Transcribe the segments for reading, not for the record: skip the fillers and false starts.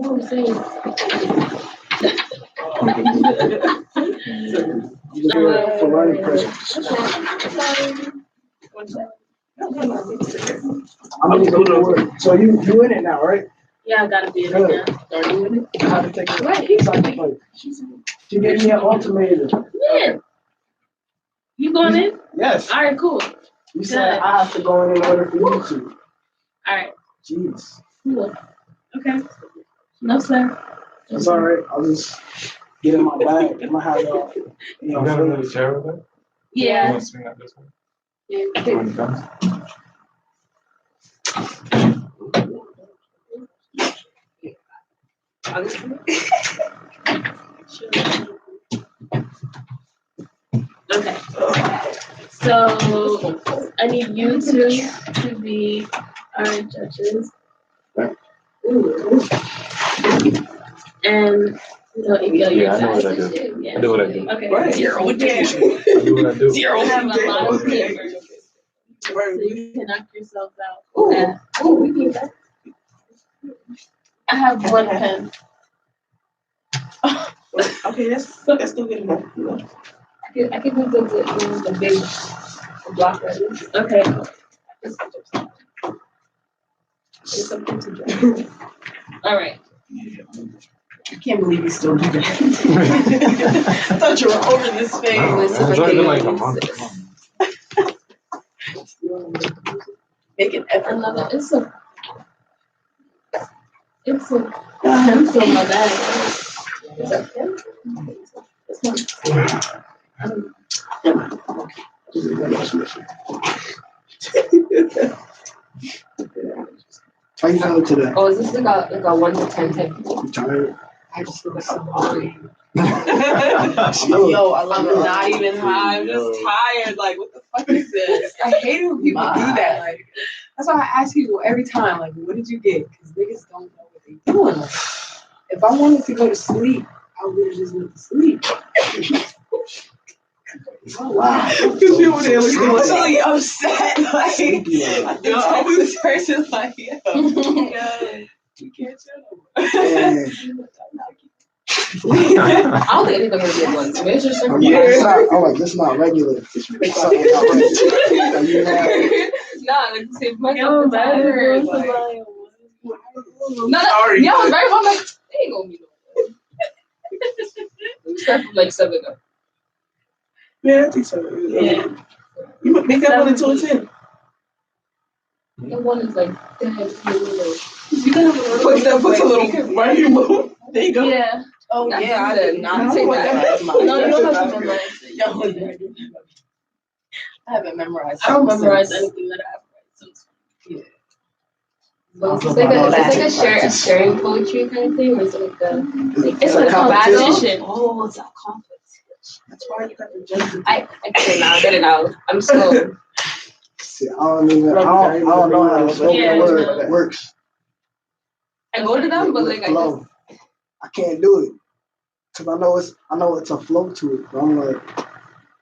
I'm saying. For running pressure. So you in it now, right? Yeah, I gotta be in it now. Are you in it? I have to take it. Right, he's She gave me an ultimatum. Yeah. You going in? Yes. All right, cool. You said I have to go in order for you to. All right. Jeez. Cool. Okay. No, sir. It's all right. I'll just get in my bag. I'm gonna have You got another chair over there? You Yeah. want to swing that this way? Yeah. When it comes? Okay. So I need you two to be our judges. Ooh. And Yeah, I know what I do. Yeah. I do what I do. Okay. Right. Zero. I do what I do. Zero. I have a lot of papers. So you can knock yourselves out. Ooh, we need that. I have one pen. Okay, that's still good enough. I can do the big block ready. Okay. There's something to do. All right. I can't believe you still do that. I thought you were over this phase. No, man, it's only been like a month. Make an effort. Another. It's a pencil in my bag. It's a pencil. How you feeling today? Oh, is this like a 1 to 10 type? You tired? I just feel like I'm hungry. Yo, I'm not even high. I'm just tired. Like, what the fuck is this? I hate it when people do that. Like, that's why I ask people every time. Like, what did you get? Because niggas don't know what they doing. Like, if I wanted to go to sleep, I would have just went to sleep. Oh, wow. Because people they look totally upset. Like, I was this person like, yo, you can't chill. I don't think anything gonna be one. So maybe it's just like This is not regular. This is not regular. Nah, like save myself the time. No, Sorry. yeah, I was very well like, they ain't gonna be no one. We start from like 7 up. Yeah, I think so. Yeah. You make that one into a 10. The one is like, You gotta put a little right here move. There you go. yeah. Oh, I yeah, I did did not not take take that. that. No, you don't have to memorize it. I haven't memorized. I don't memorize anything that I have read. Yeah. So it's like a sharing poetry kind of thing, or is it like it's like a competition. competition. Oh, it's a competition. That's why you got the judges. I get it now, get it now. I'm slow. See, I don't know how the spoken word works. I go to them, but like flow. I can't do it. Cause I know it's a flow to it. But I'm like,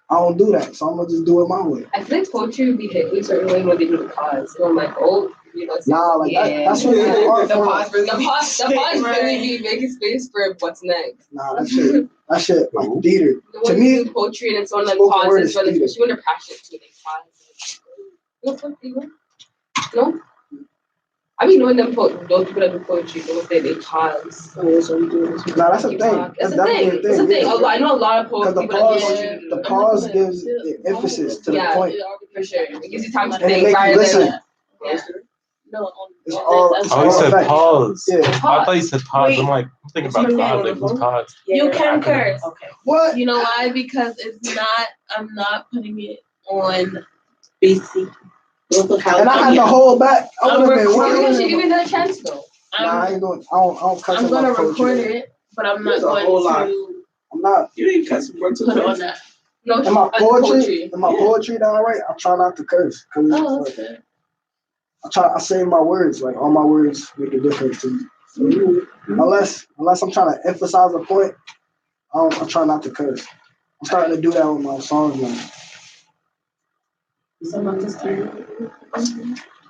I don't do that, so I'm gonna just do it my way. I feel like poetry would be hit a certain way when they do the pause. So I'm like, oh, you know, Nah, like that's what it's hard the for. pause really be making space for what's next. Nah, that shit like theater. The To one me, you do poetry and it's on like spoken word pauses, is but like, theater. especially when they're passionate too, they pause. No? I mean, knowing them those people that do poetry, they pause. Nah, that's a thing. That's a thing. It's a thing. I know a lot of Because poets. the pause gives the emphasis to the point. For sure. It gives you time to And it think makes you rather listen. than. Yeah. No, It's all. Oh, you said pause. Yeah. I thought you said pause. I'm thinking about pause. Like, who's pause? You can curse. Okay. What? You know why? Because I'm not putting it on Basic. And I had to hold back. I would have been Because waiting. you give me another chance though. Nah, I ain't doing. I don't cuss I'm about gonna poetry. record it, but I'm not There's a going whole lot. to I'm not. You didn't cuss words put it on that. No, In my poetry, Yeah. poetry that I write, I try not to curse. Cause Oh, like, that's good. I say my words, like all my words make a difference to me. So, unless I'm trying to emphasize a point, I try not to curse. I'm starting to do that with my songs now.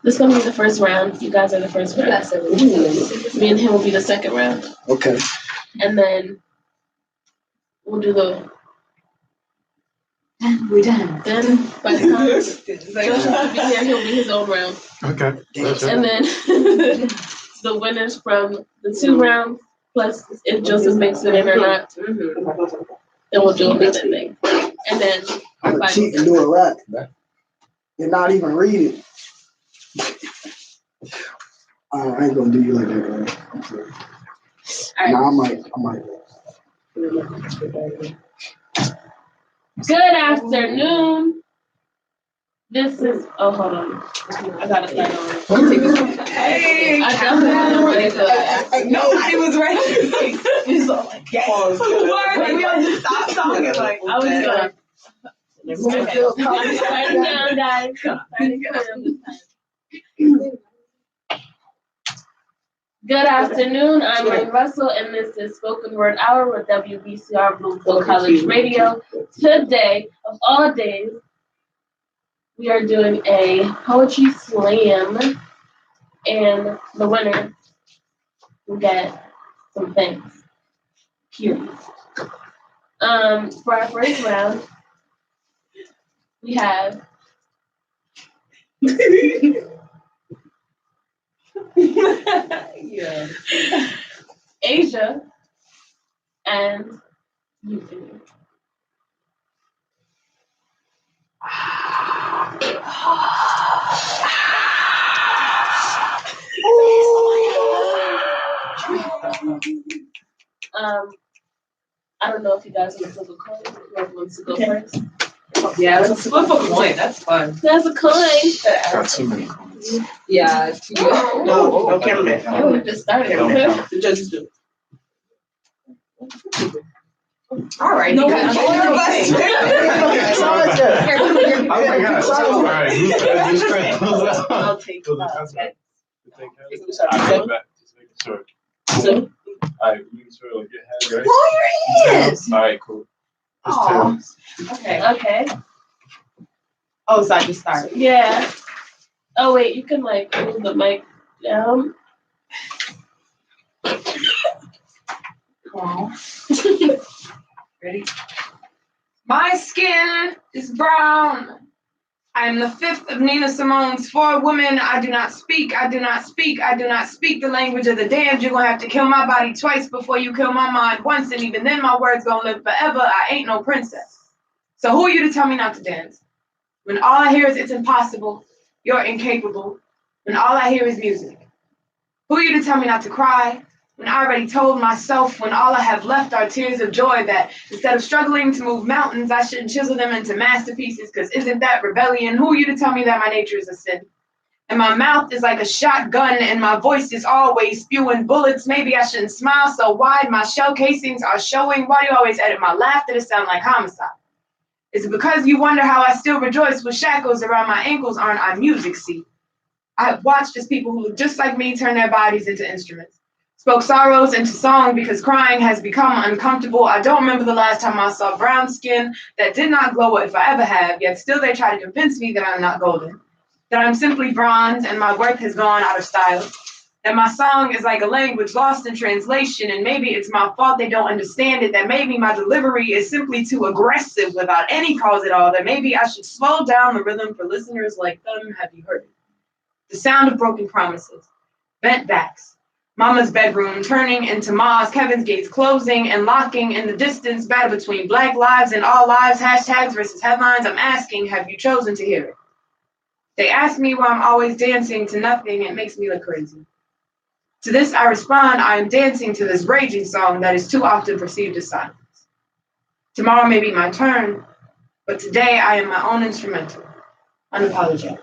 This is gonna be the first round. You guys are the first round. Me and him will be the second round. Okay. And then we'll do the. We're done. Then by the time Josh will be here, he'll be his own round. Okay. And then the winners from the 2 rounds, plus if Joseph makes it in or not, then we'll do another thing. And then I'm gonna cheat and do a rap. And not even read it. I ain't gonna do you like that, man. I'm sorry. Nah, I might. Good afternoon. This is. Oh, hold on. I gotta start on. Hey, I definitely ready for that. nobody was ready. It's all like, yes. We all just stopped talking like. I was going. I'm starting down, guys. Starting down this time. Good afternoon. I'm Ray Russell, and this is Spoken Word Hour with WBCR Bloomfield College Radio. Today, of all days, we are doing a poetry slam, and the winner will get some things. Period. For our first round, we have Yeah. Asia and Euphony. I don't know if you guys want to flip a coin. Whoever wants to go first. Yeah, let's flip a coin. That's fun. There's a coin. Got too many coins. Yeah. No cameraman. Oh, we just started. The judges do. All right. No, you got no, four of us. Oh my gosh. All right. Who's first? I'll take So the that. pencil. I take that. Just making sure. So, All right. Making sure like your head, right? Blow your hands. All right. Cool. Just Aw. tails. Okay. okay. Oh, so I just started. Yeah. Oh wait, you can like move the mic down. Aw. Ready? My skin is brown. I am the 5th of Nina Simone's 4 women. I do not speak. I do not speak. I do not speak the language of the damned. You're gonna have to kill my body twice before you kill my mind once, and even then my words gonna live forever. I ain't no princess. So who are you to tell me not to dance? When all I hear is it's impossible, you're incapable. When all I hear is music. Who are you to tell me not to cry? When I already told myself when all I have left are tears of joy that instead of struggling to move mountains, I shouldn't chisel them into masterpieces, because isn't that rebellion? Who are you to tell me that my nature is a sin? And my mouth is like a shotgun and my voice is always spewing bullets. Maybe I shouldn't smile so wide. My shell casings are showing. Why do you always edit my laughter to sound like homicide? Is it because you wonder how I still rejoice with shackles around my ankles? Aren't I music, see? I have watched as people who look just like me turn their bodies into instruments. Spoke sorrows into song because crying has become uncomfortable. I don't remember the last time I saw brown skin that did not glow, if I ever have, yet still they try to convince me that I'm not golden, that I'm simply bronze and my worth has gone out of style, that my song is like a language lost in translation, and maybe it's my fault they don't understand it, that maybe my delivery is simply too aggressive without any cause at all, that maybe I should slow down the rhythm for listeners like them. Have you heard it? The sound of broken promises, bent backs, Mama's bedroom turning into Ma's, Kevin's gates closing and locking in the distance, battle between Black lives and all lives, hashtags versus headlines. I'm asking, have you chosen to hear it? They ask me why I'm always dancing to nothing. It makes me look crazy. To this I respond, I am dancing to this raging song that is too often perceived as silence. Tomorrow may be my turn, but today I am my own instrumental, unapologetic.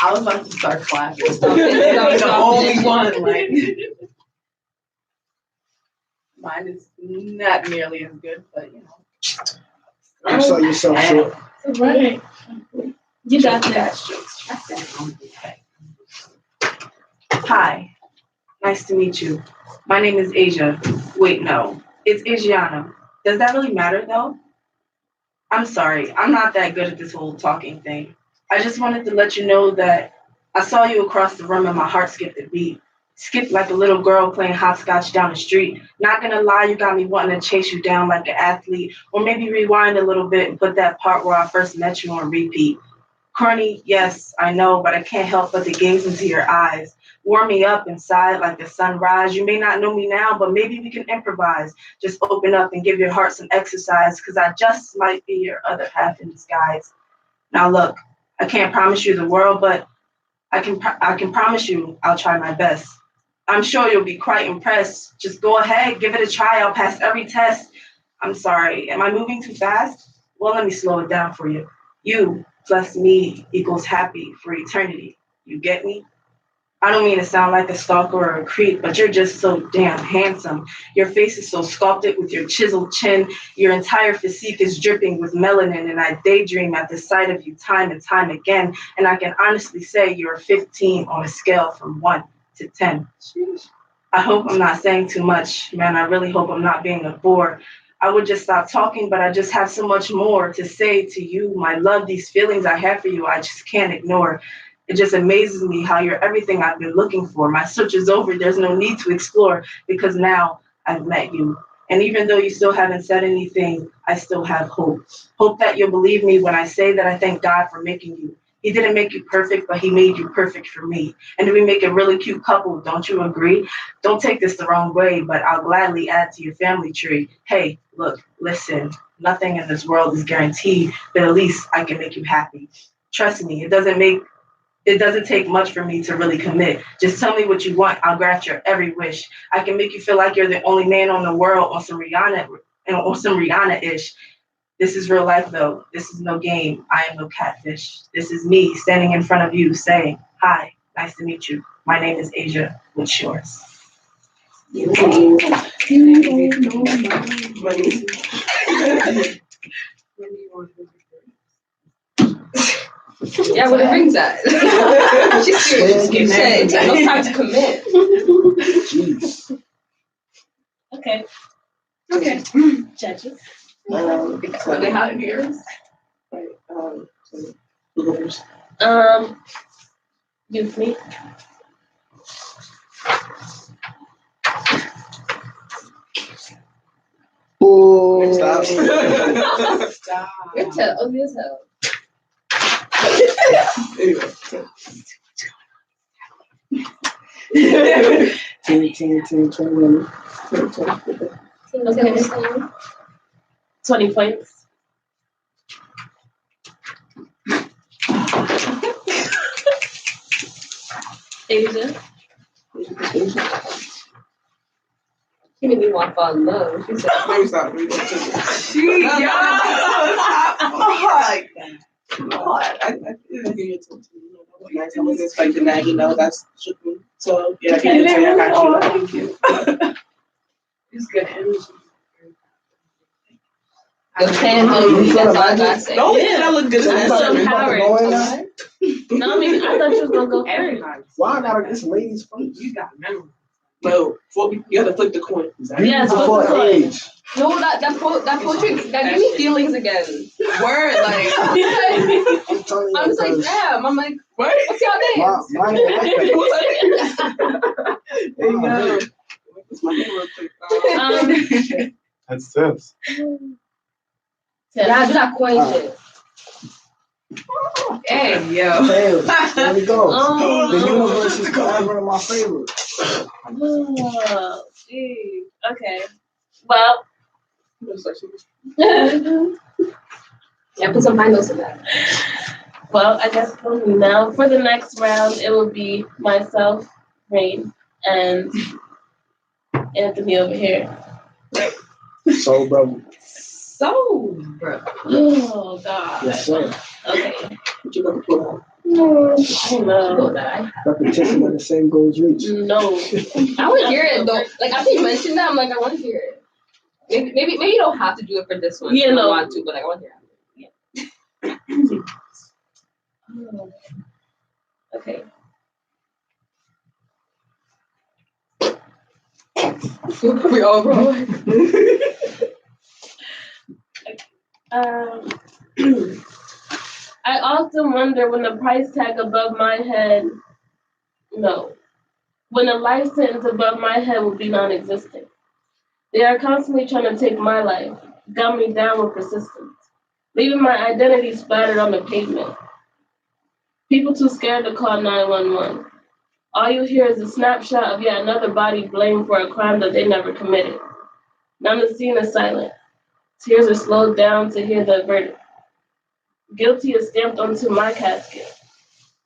I was about to start clapping. That was the only one. Like, mine is not nearly as good, but you know. You saw yourself short. Right. You got that. Hi, nice to meet you. My name is Asia. Wait, no, it's Asiana. Does that really matter though? I'm sorry. I'm not that good at this whole talking thing. I just wanted to let you know that I saw you across the room and my heart skipped a beat. Skipped like a little girl playing hopscotch down the street. Not gonna lie, you got me wanting to chase you down like an athlete, or maybe rewind a little bit and put that part where I first met you on repeat. Corny, yes, I know, but I can't help but to gaze into your eyes. Warm me up inside like the sunrise. You may not know me now, but maybe we can improvise. Just open up and give your heart some exercise, because I just might be your other half in disguise. Now look, I can't promise you the world, but I can promise you I'll try my best. I'm sure you'll be quite impressed. Just go ahead, give it a try. I'll pass every test. I'm sorry, am I moving too fast? Well, let me slow it down for you. You plus me equals happy for eternity. You get me? I don't mean to sound like a stalker or a creep, but you're just so damn handsome. Your face is so sculpted with your chiseled chin. Your entire physique is dripping with melanin, and I daydream at the sight of you time and time again. And I can honestly say you're a 15 on a scale from 1 to 10. I hope I'm not saying too much, man. I really hope I'm not being a bore. I would just stop talking, but I just have so much more to say to you. My love, these feelings I have for you, I just can't ignore. It just amazes me how you're everything I've been looking for. My search is over. There's no need to explore because now I've met you. And even though you still haven't said anything, I still have hope. Hope that you'll believe me when I say that I thank God for making you. He didn't make you perfect, but he made you perfect for me. And we make a really cute couple, don't you agree? Don't take this the wrong way, but I'll gladly add to your family tree. Hey, look, listen, nothing in this world is guaranteed, but at least I can make you happy. Trust me, it doesn't take much for me to really commit. Just tell me what you want. I'll grant your every wish. I can make you feel like you're the only man on the world on some Rihanna-ish. This is real life though. This is no game. I am no catfish. This is me standing in front of you saying, hi, nice to meet you. My name is Asia. What's yours? Yeah, where the ring's at. She's serious. You said it's no time to commit. Jeez. Okay. Judges. Because they have ears. Youth me. Oh, Stop. You're ugly as hell. Team, 20 women. Okay. 20 points. Asia. She made me want to fall in love. She said, Maybe stop. Like that. I didn't give you a 22. Nice. I wasn't expecting that. That's shook me. So yeah, I gave it to you. I got you. Thank you. It's good energy. the pen, that's all I gotta say. The only thing that look good is That's that so service. powerful. No, I mean, I thought you was gonna go first. Why I gotta this ladies first? You got memory. No, you gotta flip the coin. Yeah, so Before the age. No, that poetry, that gave me feelings again. Word, like. I'm telling you, I was like, because damn. I'm like, What? what's your name? mine ain't like that. There you go. What's my name real quick? That's Tips. Yeah, I do that coin shit. Hey, yo. Hey, there we go. Oh, The universe is forever in my favor. Oh, geez. Okay. Well. Yeah, put some high notes in that. Well, I guess now for the next round, it will be myself, Rain, and Anthony over here. So, bro. So, bro. Oh, God. Yes, sir. Okay. What you gonna pull out? I don't know. Repetition of the same goes reach. No. I want to hear it though. Like after you mentioned that, I'm like, I want to hear it. Maybe you don't have to do it for this one. Yeah, if you no. want to, but like, I want to hear it. Oh. Okay. We all wrong. I often wonder when the price tag above my head, when a life sentence above my head will be non-existent. They are constantly trying to take my life, gun me down with persistence, leaving my identity splattered on the pavement. People too scared to call 911. All you hear is a snapshot of yet another body blamed for a crime that they never committed. Now the scene is silent. Tears are slowed down to hear the verdict. Guilty is stamped onto my casket.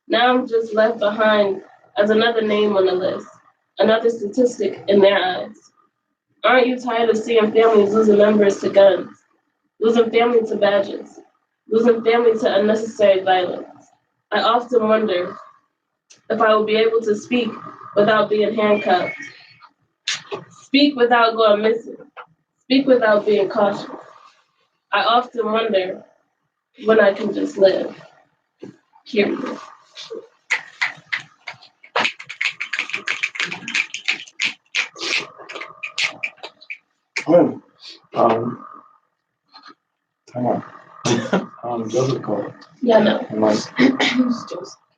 Now I'm just left behind as another name on the list, another statistic in their eyes. Aren't you tired of seeing families losing members to guns, losing family to badges, losing family to unnecessary violence? I often wonder if I will be able to speak without being handcuffed, speak without going missing, speak without being cautious. I often wonder when I can just live. Period. Come on. Joseph called. Yeah, no. I'm like,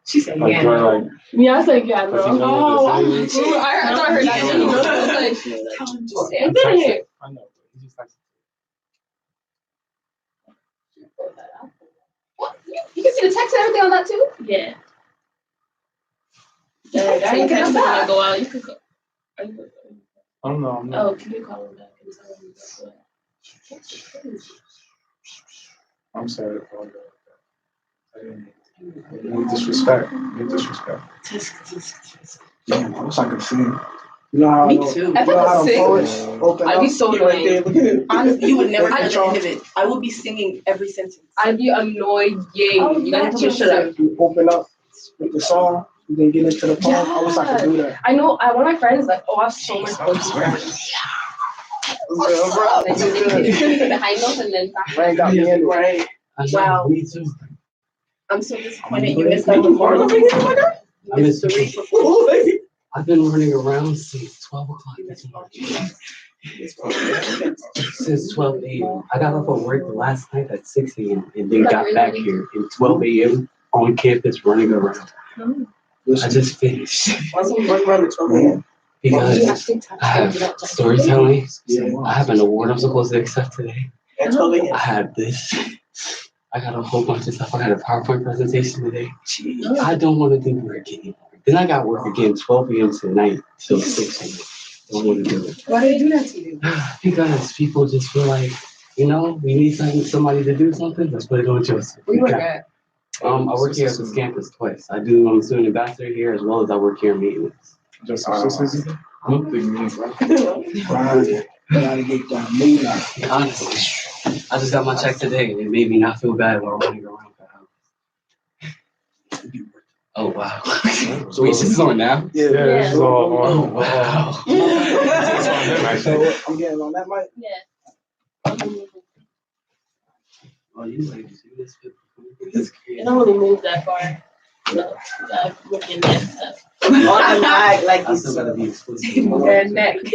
She said, Like, yeah. do I like, Yeah, I said yeah, does he no. know what to say? I thought I heard that. Yeah. You know, Yeah. it's like, It's in here. I know, but he just likes what? You can see the text and everything on that too? Yeah. I I ain't ain't getting gonna back. go out. You could go. Are you good? I don't know. I'm not. Oh, can you call him back and tell him to go away? I'm sorry to call you like that. You disrespect. You disrespect. damn, I wish I could sing. You know how Me those- too. You know how them poets open I'd up? be so You right annoyed. there, look at it. Honestly, you would never Take get the control. end of it. I would be singing every sentence. I'd be annoyed. Yay. Oh, You gotta tell me to shut up. You open up with the song, and then get into the poem. I wish I could do that. I know. One of my friends is like, oh, I have so much poetry. Like, you can do the high notes and then back. Rain got me in it. Right. Wow. Me too. I'm so disappointed you missed out on part of it. I missed Three it. for 4. I've been running around since 12 o'clock this morning. Since 12 a.m. I got off of work last night at 6 a.m. and then got back here at 12 a.m. on campus running around. I just finished Man, because I have storytelling. I have an award I'm supposed to accept today. I have this. I got a whole bunch of stuff. I got a PowerPoint presentation today. I don't want to do work anymore. Then I got work again 12 a.m. tonight till 6 a.m. Don't want to do it. Why did they do that to you? Because people just feel like, we need somebody to do something. Let's put it on Joseph. We work at. I work here at this campus twice. I'm a student ambassador here as well as I work here in maintenance. Just sisters. grind, gotta get that moolah. Honestly, I just got my check today and it made me not feel bad while running around the house. Oh wow. So wait, this is on now? Yeah, this is all Oh on. wow. So I'm getting on that mic. Yeah. Oh, you ladies do this. That's It crazy. don't really move that far. No, I'm looking at stuff. On the mic, like I still gotta be explicit. their neck. Like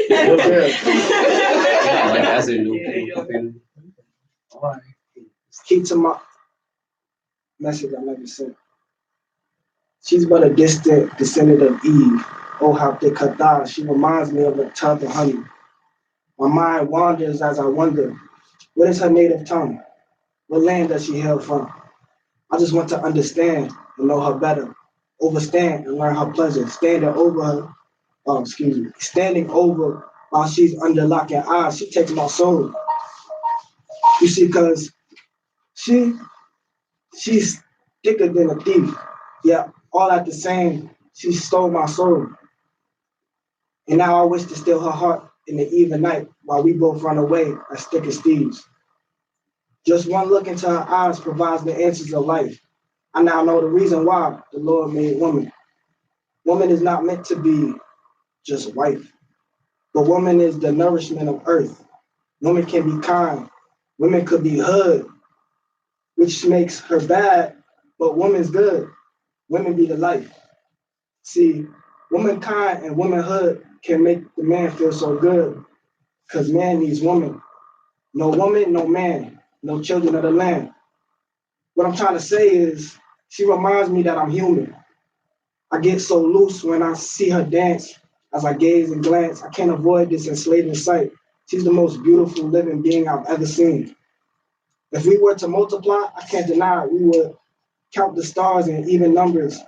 as in no profanity. Key to my message I never sent. She's but a distant descendant of Eve. Oh, how thick her thighs. She reminds me of a tub of honey. My mind wanders as I wonder, what is her native tongue? What land does she hail from? I just want to understand and know her better, overstand and learn her pleasure, standing over while she's under lock and eyes. She takes my soul. You see, because she's thicker than a thief. Yeah, all at the same, she stole my soul. And now I wish to steal her heart in the even night while we both run away as thick as thieves. Just one look into her eyes provides the answers of life. I now know the reason why the Lord made woman. Woman is not meant to be just wife, but woman is the nourishment of earth. Woman can be kind. Women could be hood, which makes her bad, but woman's good. Women be the life. See, womankind and womanhood can make the man feel so good, because man needs woman. No woman, no man, no children of the land. what I'm trying to say is she reminds me that I'm human. I get so loose when I see her dance as I gaze and glance. I can't avoid this enslaving sight. She's the most beautiful living being I've ever seen. If we were to multiply, I can't deny it, we would count the stars in even numbers.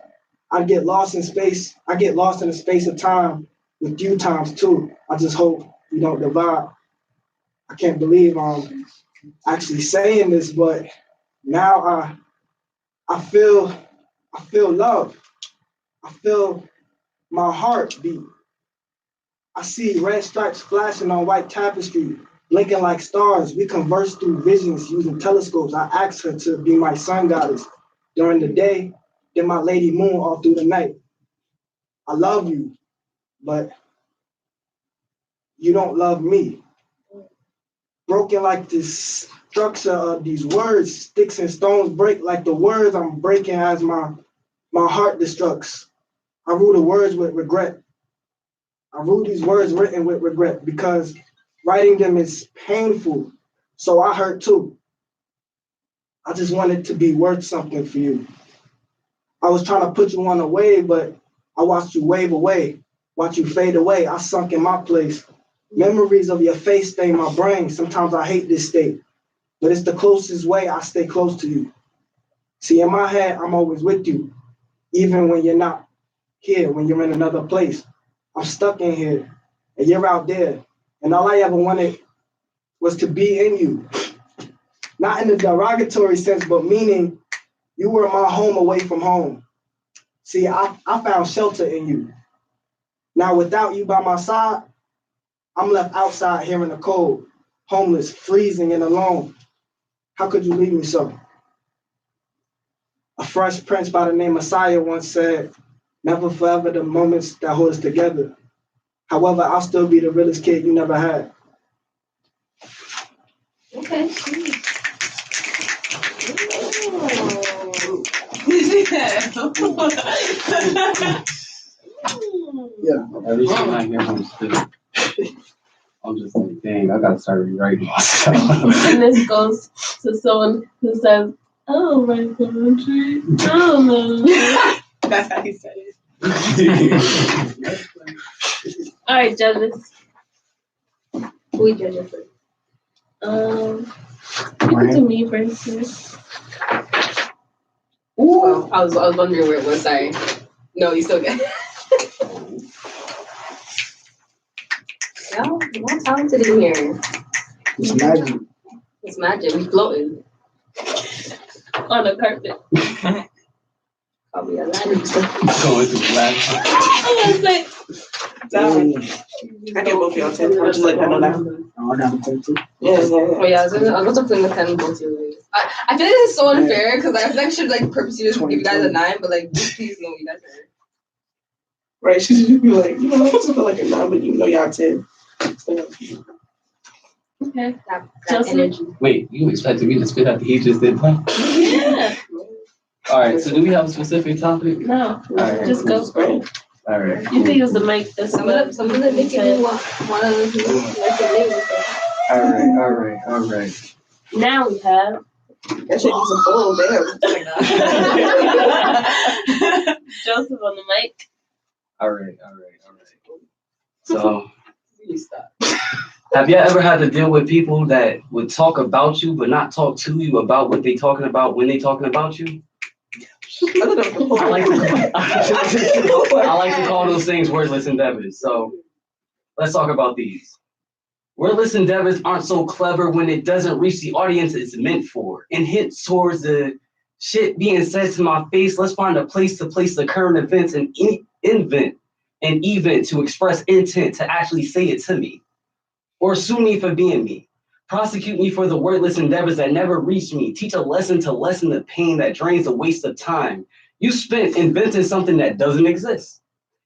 I'd get lost in space. I get lost in the space of time with you times two. I just hope we don't divide. I can't believe I'm actually saying this, but now I feel love. I feel my heart beat. I see red stripes flashing on white tapestry, blinking like stars. We converse through visions using telescopes. I asked her to be my sun goddess during the day, then my lady moon all through the night. I love you, but you don't love me. Broken like this structure of these words, sticks and stones break like the words I'm breaking as my heart destructs. I rule the words with regret. I rule these words written with regret because writing them is painful. So I hurt too. I just wanted to be worth something for you. I was trying to put you on a wave, but I watched you wave away, watch you fade away. I sunk in my place. Memories of your face stain my brain. Sometimes I hate this state, but it's the closest way I stay close to you. See, in my head, I'm always with you, even when you're not here, when you're in another place. I'm stuck in here, and you're out there, and all I ever wanted was to be in you. Not in the derogatory sense, but meaning you were my home away from home. See, I found shelter in you. Now, without you by my side, I'm left outside here in the cold, homeless, freezing, and alone. How could you leave me so? A Fresh Prince by the name Messiah once said, never forever the moments that hold us together. However, I'll still be the realest kid you never had. Okay. Every time I hear him speak, I'm just like, dang, I gotta start rewriting myself. And this goes to someone who says, oh my country. Oh no. That's how he said it. All right, judges. Who judges first? You can do me first. Oh, I was wondering where it was. Sorry. No, you still get. No, you're not talented in here. It's magic. It's magic. We floating. On a carpet. Probably a ladder. Going through the last time. I was like, I get both of y'all 10. I'll just let her know that. Oh, I got a 10 too. Oh yeah, I was putting the 10 both your ways. I feel like this is so unfair because I feel like I should like purposely just give you guys a 9, but like please know you guys are. Right, she should be like, you know, I feel like a 9, but you know y'all 10. So, okay. That Chelsea? energy. Wait, you expected me to spit out the he just did play? Yeah. All right, so do we have a specific topic? No. All right, Just go. All right. You can use the mic. Some of them make it want to like the All right. Now we have that shit is a full damn. Joseph on the mic. All right. So, You stop. have you ever had to deal with people that would talk about you but not talk to you about what they talking about when they talking about you? I like to call those things wordless endeavors. So let's talk about these. Wordless endeavors aren't so clever when it doesn't reach the audience it's meant for and hints towards the shit being said to my face. Let's find a place to place the current events and invent an event to express intent to actually say it to me. Or sue me for being me. Prosecute me for the wordless endeavors that never reach me. Teach a lesson to lessen the pain that drains the waste of time you spent inventing something that doesn't exist.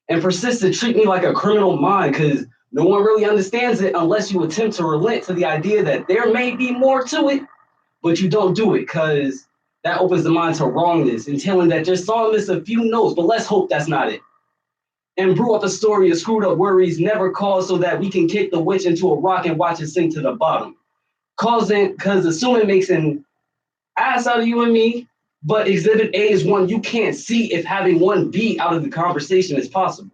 And persist to treat me like a criminal mind because no one really understands it unless you attempt to relent to the idea that there may be more to it, but you don't do it because that opens the mind to wrongness, entailing that your song missed a few notes, but let's hope that's not it. And brew up a story of screwed up worries never caused so that we can kick the witch into a rock and watch it sink to the bottom. Because assuming makes an ass out of you and me, But Exhibit A is one you can't see if having one B out of the conversation is possible,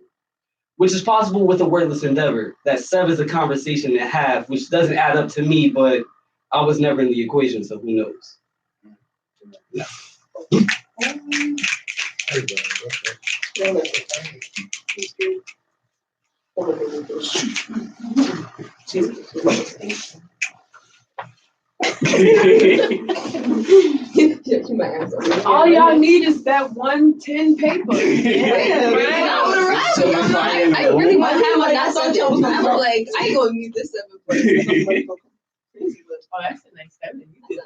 which is possible with a wordless endeavor that severs the conversation in half, which doesn't add up to me, but I was never in the equation, so who knows? All y'all need is that 110 paper. I really want to have my last on I'm like, I ain't gonna need this 7 for Oh, that's the next 7. You did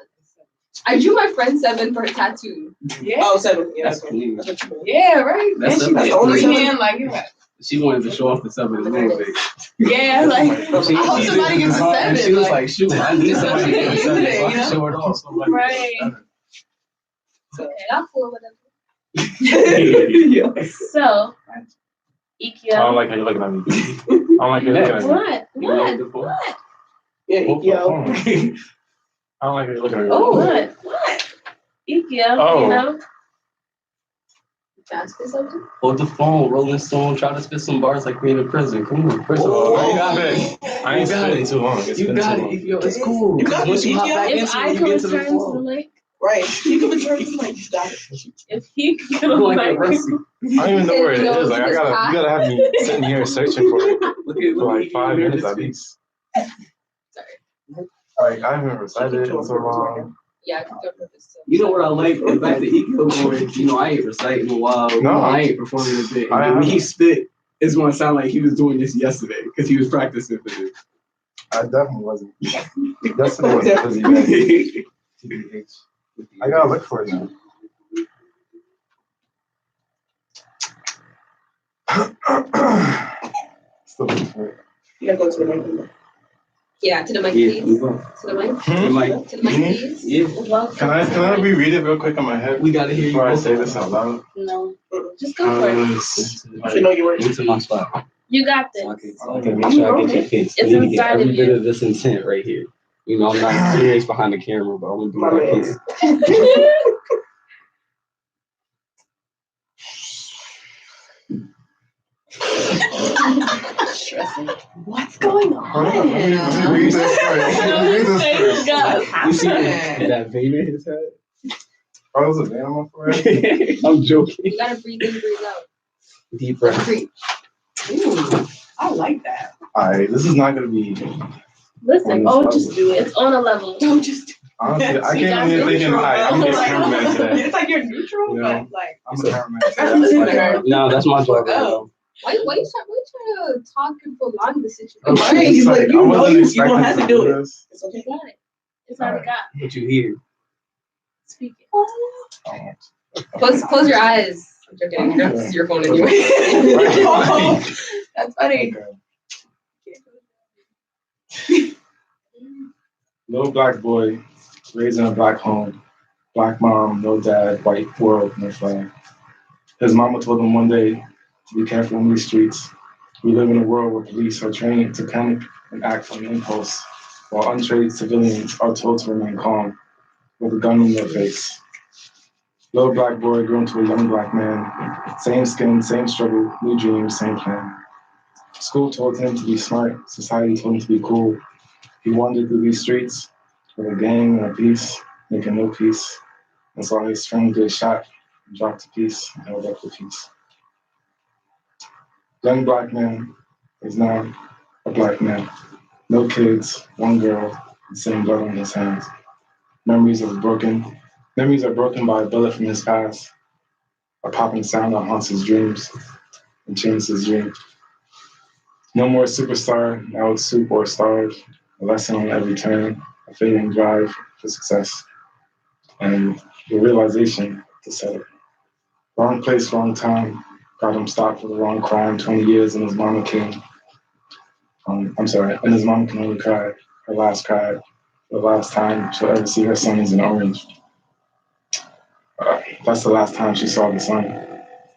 I drew my friend 7 for a tattoo. Yeah. Oh, 7. Yeah, That's clean. Yeah, right. That's And she the got only 3 7. hand like you got. She wanted to show off the 7 a little bit. Yeah, like I hope somebody gets a 7. She was like, shoot, I need somebody to get a 7 so I can show it off. Right. Okay, I'm cool with it. So, I don't Ikea. like how you're looking at me. I don't like how you're looking at me. What? Yeah, What the yo. phone? I don't like how you're looking at me. Oh, what? Ikea, Oh. you know? Ask for something? Hold the phone, Rolling Stone, try to spit some bars like we in a prison. Come on, first of all, Oh, you got man. it. I ain't You got spitting it. too long. It's You been got too it. long. Yo, it's cool. You got Once it. you hop back If into I it, you can get to the return to the flow. link, Right. You can return to like you got it. if he can get I'm on like a my Rusty. I don't even know where it is. Like, you gotta have me sitting here searching for it Look at for like 5 minutes at least. Like, I haven't recited it in so long. Yeah, I can go for this. You know what I like? The fact that he can go you know, I ain't reciting in a while. No. I ain't performing a bit. I And when he haven't. spit, it's gonna sound like he was doing this yesterday because he was practicing for this. I definitely wasn't. Yesterday was a busy day. I gotta look for it now. Still looking for it. You gotta go to the mic. Yeah, to the mic, Yeah, please. we go. To the mic. Like, To the mic, please. yeah, welcome. Can I reread it real quick in my head we gotta hear you. before I say this out loud? No, just go for it. You know you were. Into my spot. You got this. Okay, make sure I get your face. It's You need to get inside every of bit you. of this intent right here. You know, I'm not serious behind the camera, but I'm My gonna do man. that piece. Stressing. What's going Hold on, on? let me read this first. Let me read this first. You see that vein in his head? Oh, there's a vein on my forehead? I'm joking. You gotta breathe in, breathe out. Deep breath. Breathe. Ooh, I like that. Alright, this is not gonna be. Listen, just do it. It's on a level. Don't just. Honestly, I See, came that's in here thinking, neutral, alright, I'm bro. gonna get cameraman today. It's like you're neutral, You know? but like. I'm a cameraman Gotta listen to today. her. No, that's my job. Oh. Why you trying to talk and prolong the situation? I'm Right, serious, he's like, you I know wasn't you expecting don't have to do it. this. It's okay. You got it. It's already got. What you hear? Speak it. Close your eyes. I'm joking. This is your phone anyway. Oh, that's funny. Okay. Little black boy, raised in a black home, black mom, no dad, white world, no flag. His mama told him one day to be careful on these streets. We live in a world where police are trained to panic and act on impulse, while untrained civilians are told to remain calm with a gun in their face. Little black boy grew into a young black man, same skin, same struggle, new dreams, same plan. School told him to be smart, society told him to be cool. He wandered through these streets with a gang and a piece, making no peace, and saw his friend get shot, dropped to peace, and held up the peace. Young black man is now a black man. No kids, one girl, the same blood on his hands. Memories are broken by a bullet from his past, a popping sound that haunts his dreams and changes his dream. No more superstar, now it's soup or starve, a lesson on every turn, a fading drive for success, and the realization to settle. Wrong place, wrong time, got him stopped for the wrong crime, 20 years and his mama came. And his mom can only cry, her last cry, the last time she'll ever see her son is in orange. That's the last time she saw the sun.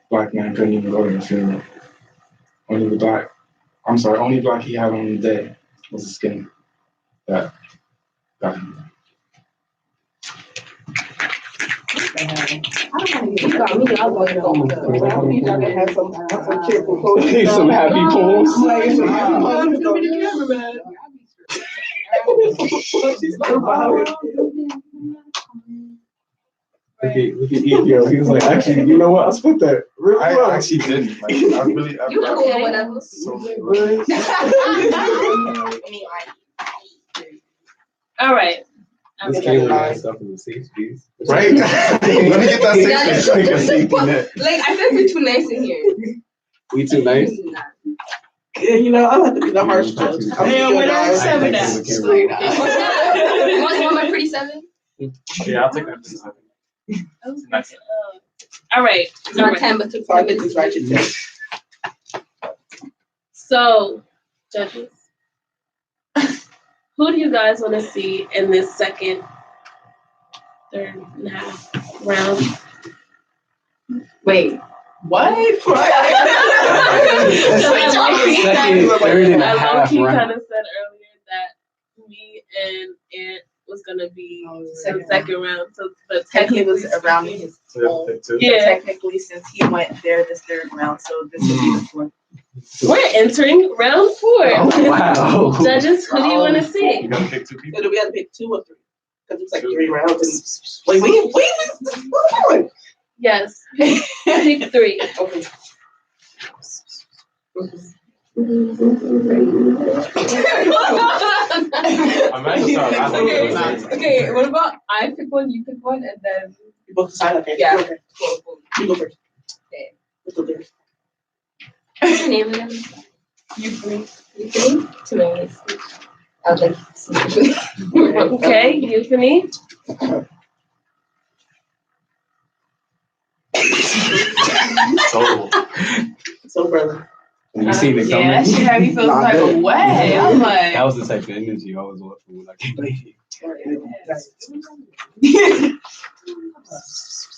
Black man couldn't even go to the funeral. Only black he had on the day was the skin that got him. You got me. I want to go. I need y'all to have some cheerful poetry. Some happy poems. Like, some happy poems. Come to the camera, man. Look at Ethio. He was like, actually, you know what? I split that real well. I actually didn't. Like, I really. You cool or whatever. All right. This came with stuff in the safe space. Right? Let me get that safety net. Like, I think we're too nice in here. We too nice. Yeah, you know, I like to be the harsh judge. Damn, what I said with that. You want my pretty 7? Yeah, I'll take that. Nice. All right. It's not 10, but 2. So I get this right to So, judges, who do you guys want to see in this second, third and a half round? Wait. What? Second, third and a half Low-key round. kind of said earlier that me and Ant was gonna be the second round. So, but And he technically, was around his home. yeah, Technically, since he went there this third round, so this will be the fourth. we're entering round 4. Wow. Judges, who do you want to see? You gotta pick 2 people. So do we have to pick 2 or 3? Because it's like 3 rounds. And... Wait, what are we doing? Yes, pick 3. Okay. Okay, what about I pick one, you pick one, and then You both decide, okay? Yeah. Okay. cool. You go first. Okay. Let's go there. What's your name again? Euphony. Euphony? Tomatoes. I would like to see. Okay, Euphony. So, brother. you seen it Yeah, coming? that shit had me feel type of way. I'm like, That was the type of energy I was watching when I came in here.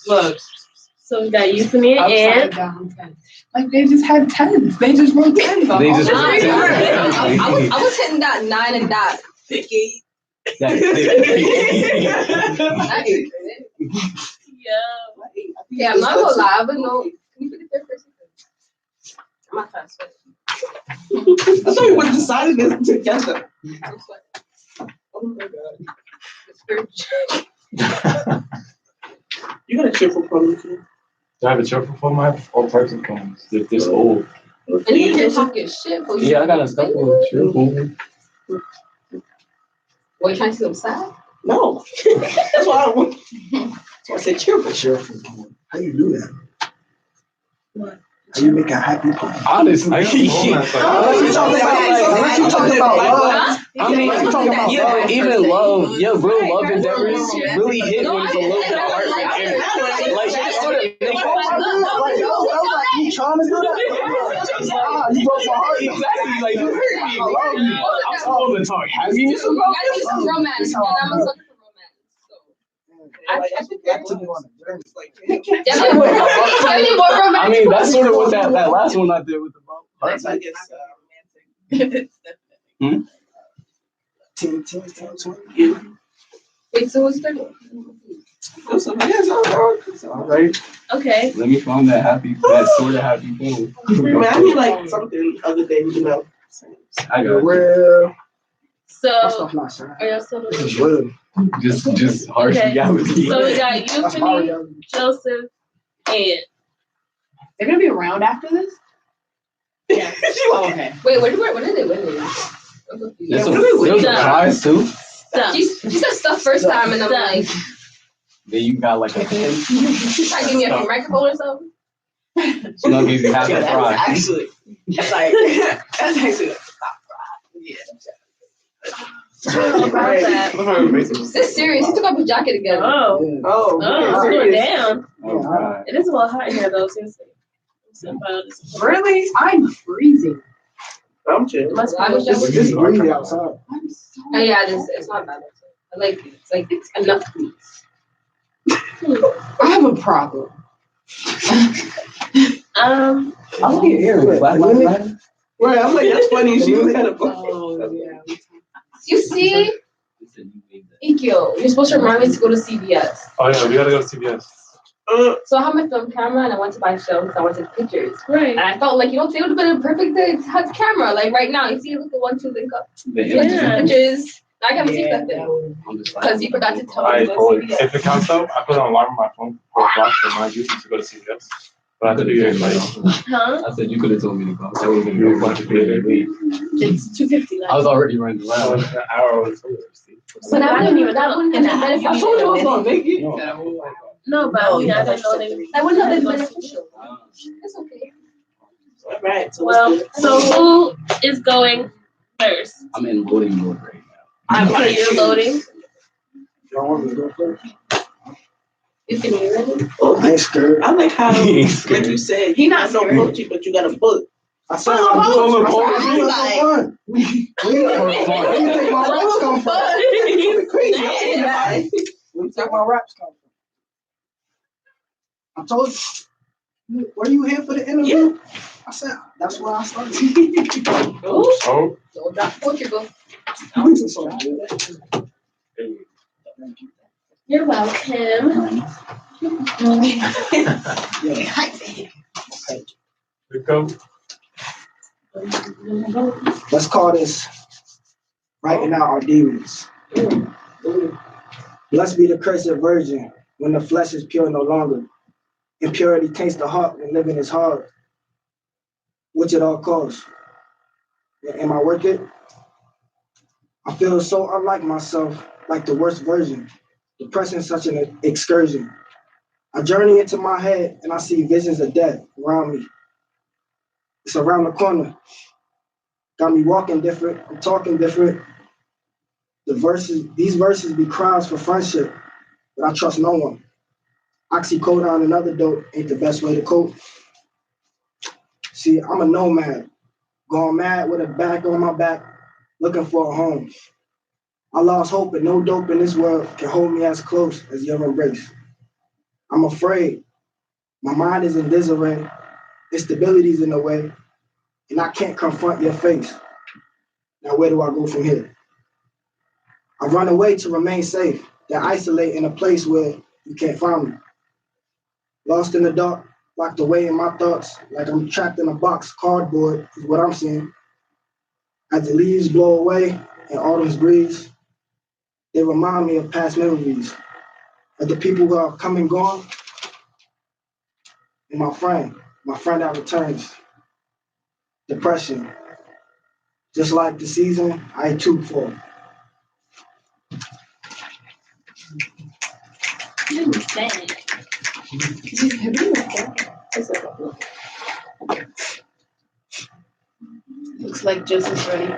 Look, so we got Euphony and Like they just had 10s. They just wrote 10s. They just Nah, wrote 10s. I was hitting that 9 and that. picky. That's it. Yeah, I'm not gonna lie, but no. Can you put the third person? I'm not trying to sweat. I thought we would have decided this together. I'm sweating. Oh my god. It's third. You got a cheerful problem too. Do I have a cheerful phone? I have all types of phones. They're this old. And you can talking shit. But Yeah, I got a couple of cheerful. Boy, you trying to see them sad? No. That's why I want. So I said cheerful. Cheerful. How you do that? What? How you make a happy party? Honestly, I got a phone that's like- Unless you talking about love. I mean, you talking about love. even love, your real love endeavors really hit when it's a little bit of heartbreak in it. Like, it sort of makes You trying to do that? You broke my heart. exactly like you hurt me. I love you. I'm supposed to talk happiness You about gotta do some romance, and I'm a sucker for romance. So I think That took me on a journey. Definitely more romance. I mean, that's sort of what that last one I did with the ball. That's like it's romantic. Team. Wait, so what's third one? All right. Okay. Let me find that sort of happy thing. I mean like something other than, you know. I got Well, So, that stuff not sad. are y'all still It's doing? good. just harsh Okay. reality. So we got That's Euphony, Mario. Joseph, and They're gonna be around after this? yeah. Oh, okay. Wait, what did they win? I'm confused. There's Yeah, some what do we there's do? some prize too. Stuff. She said stuff first time, and I'm like, Then you got like a pin. she trying to give me a microphone or something. She's gonna give you half Yeah, the that's prize. actually, that's like, that's actually a top prize. Yeah. About that. This is serious. He took off his jacket again. Oh, Oh, oh, it's going down. Oh, God. It is a little hot in here though, seriously. really? I'm freezing. I'm chill. Must I wish I be. was- It's breezy outside. I'm so. Oh yeah, it's not bad. I like it. It's like it's enough please. I have a problem. I look at here. Black Lives Matter. Right, I'm like, that's funny. She was kind of. oh, yeah. You see, Ikyo, you're supposed to remind me to go to CVS. Oh yeah, we gotta go to CBS. So I have my film camera and I went to buy film because I wanted pictures. Right. And I felt like, it would have been a perfect camera. Like right now, you see, look at 1, 2, link up. Yeah. Pictures. Now I gotta take that thing. Because you forgot to tell me to go Alright, CVS. if it counts though, I put an alarm on my phone for a block to remind you to go to CVS. But I could do your invite. Huh? I said you could have told me to go. That would have been a bunch of later. It's 2:50. I was already running Oh, around. an hour or so. But I wouldn't even benefit. I told you I was gonna make it. No, but I didn't know they. I wouldn't have been beneficial. It's okay. All right. Well, so who is going first? I'm in loading mode right now. So you're loading. Y'all want me to go first? You can be ready. I ain't scared. I like how, like you said, he not no coachy, but you got a book. I said I'm doing the fun. We take my raps come from. We take my raps come from. I told you, were you here for the interview? I said, that's where I started. Oh. Don't drop Portugal. You're welcome. Let's call this writing out our demons. Blessed be the cursed virgin when the flesh is pure no longer. Impurity taints the heart when living is hard. Which it all costs. Am I worth it? I feel so unlike myself, like the worst version. Depression is such an excursion. I journey into my head and I see visions of death around me. It's around the corner. Got me walking different, I'm talking different. These verses be cries for friendship, but I trust no one. Oxycodone and other dope ain't the best way to cope. See, I'm a nomad, going mad with a bag on my back, looking for a home. I lost hope and no dope in this world can hold me as close as your embrace. I'm afraid. My mind is in disarray, instability's in the way, and I can't confront your face. Now where do I go from here? I run away to remain safe, then isolate in a place where you can't find me. Lost in the dark, locked away in my thoughts, like I'm trapped in a box, cardboard is what I'm seeing. As the leaves blow away and autumn's breeze, they remind me of past memories, of the people who have come and gone, and my friend that returns. Depression, just like the season, I too fall. Looks like Joseph's ready.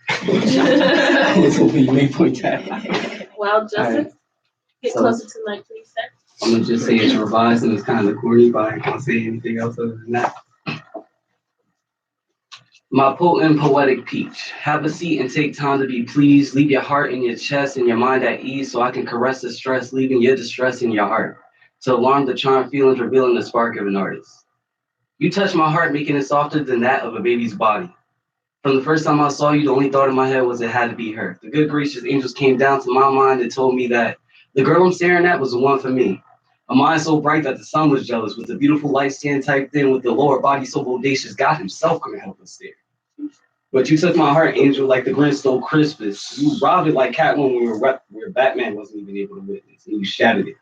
I was hoping you may point that. Well, Joseph, Alright. get So- closer to the mic, please, sir. I'm gonna just say it's revised and it's kind of corny, but I can't say anything else other than that. My potent poetic peach, have a seat and take time to be pleased. Leave your heart in your chest and your mind at ease so I can caress the stress, leaving your distress in your heart. To alarm the charmed feelings, revealing the spark of an artist. You touch my heart, making it softer than that of a baby's body. From the first time I saw you, the only thought in my head was it had to be her. The good gracious angels came down to my mind and told me that the girl I'm staring at was the one for me. A mind so bright that the sun was jealous, with the beautiful light stand typed in, with the lower body so bodacious, God himself couldn't help but stare. But you took my heart, angel, like the Grinch stole Christmas. You robbed it like Catwoman where Batman wasn't even able to witness, and you shattered it.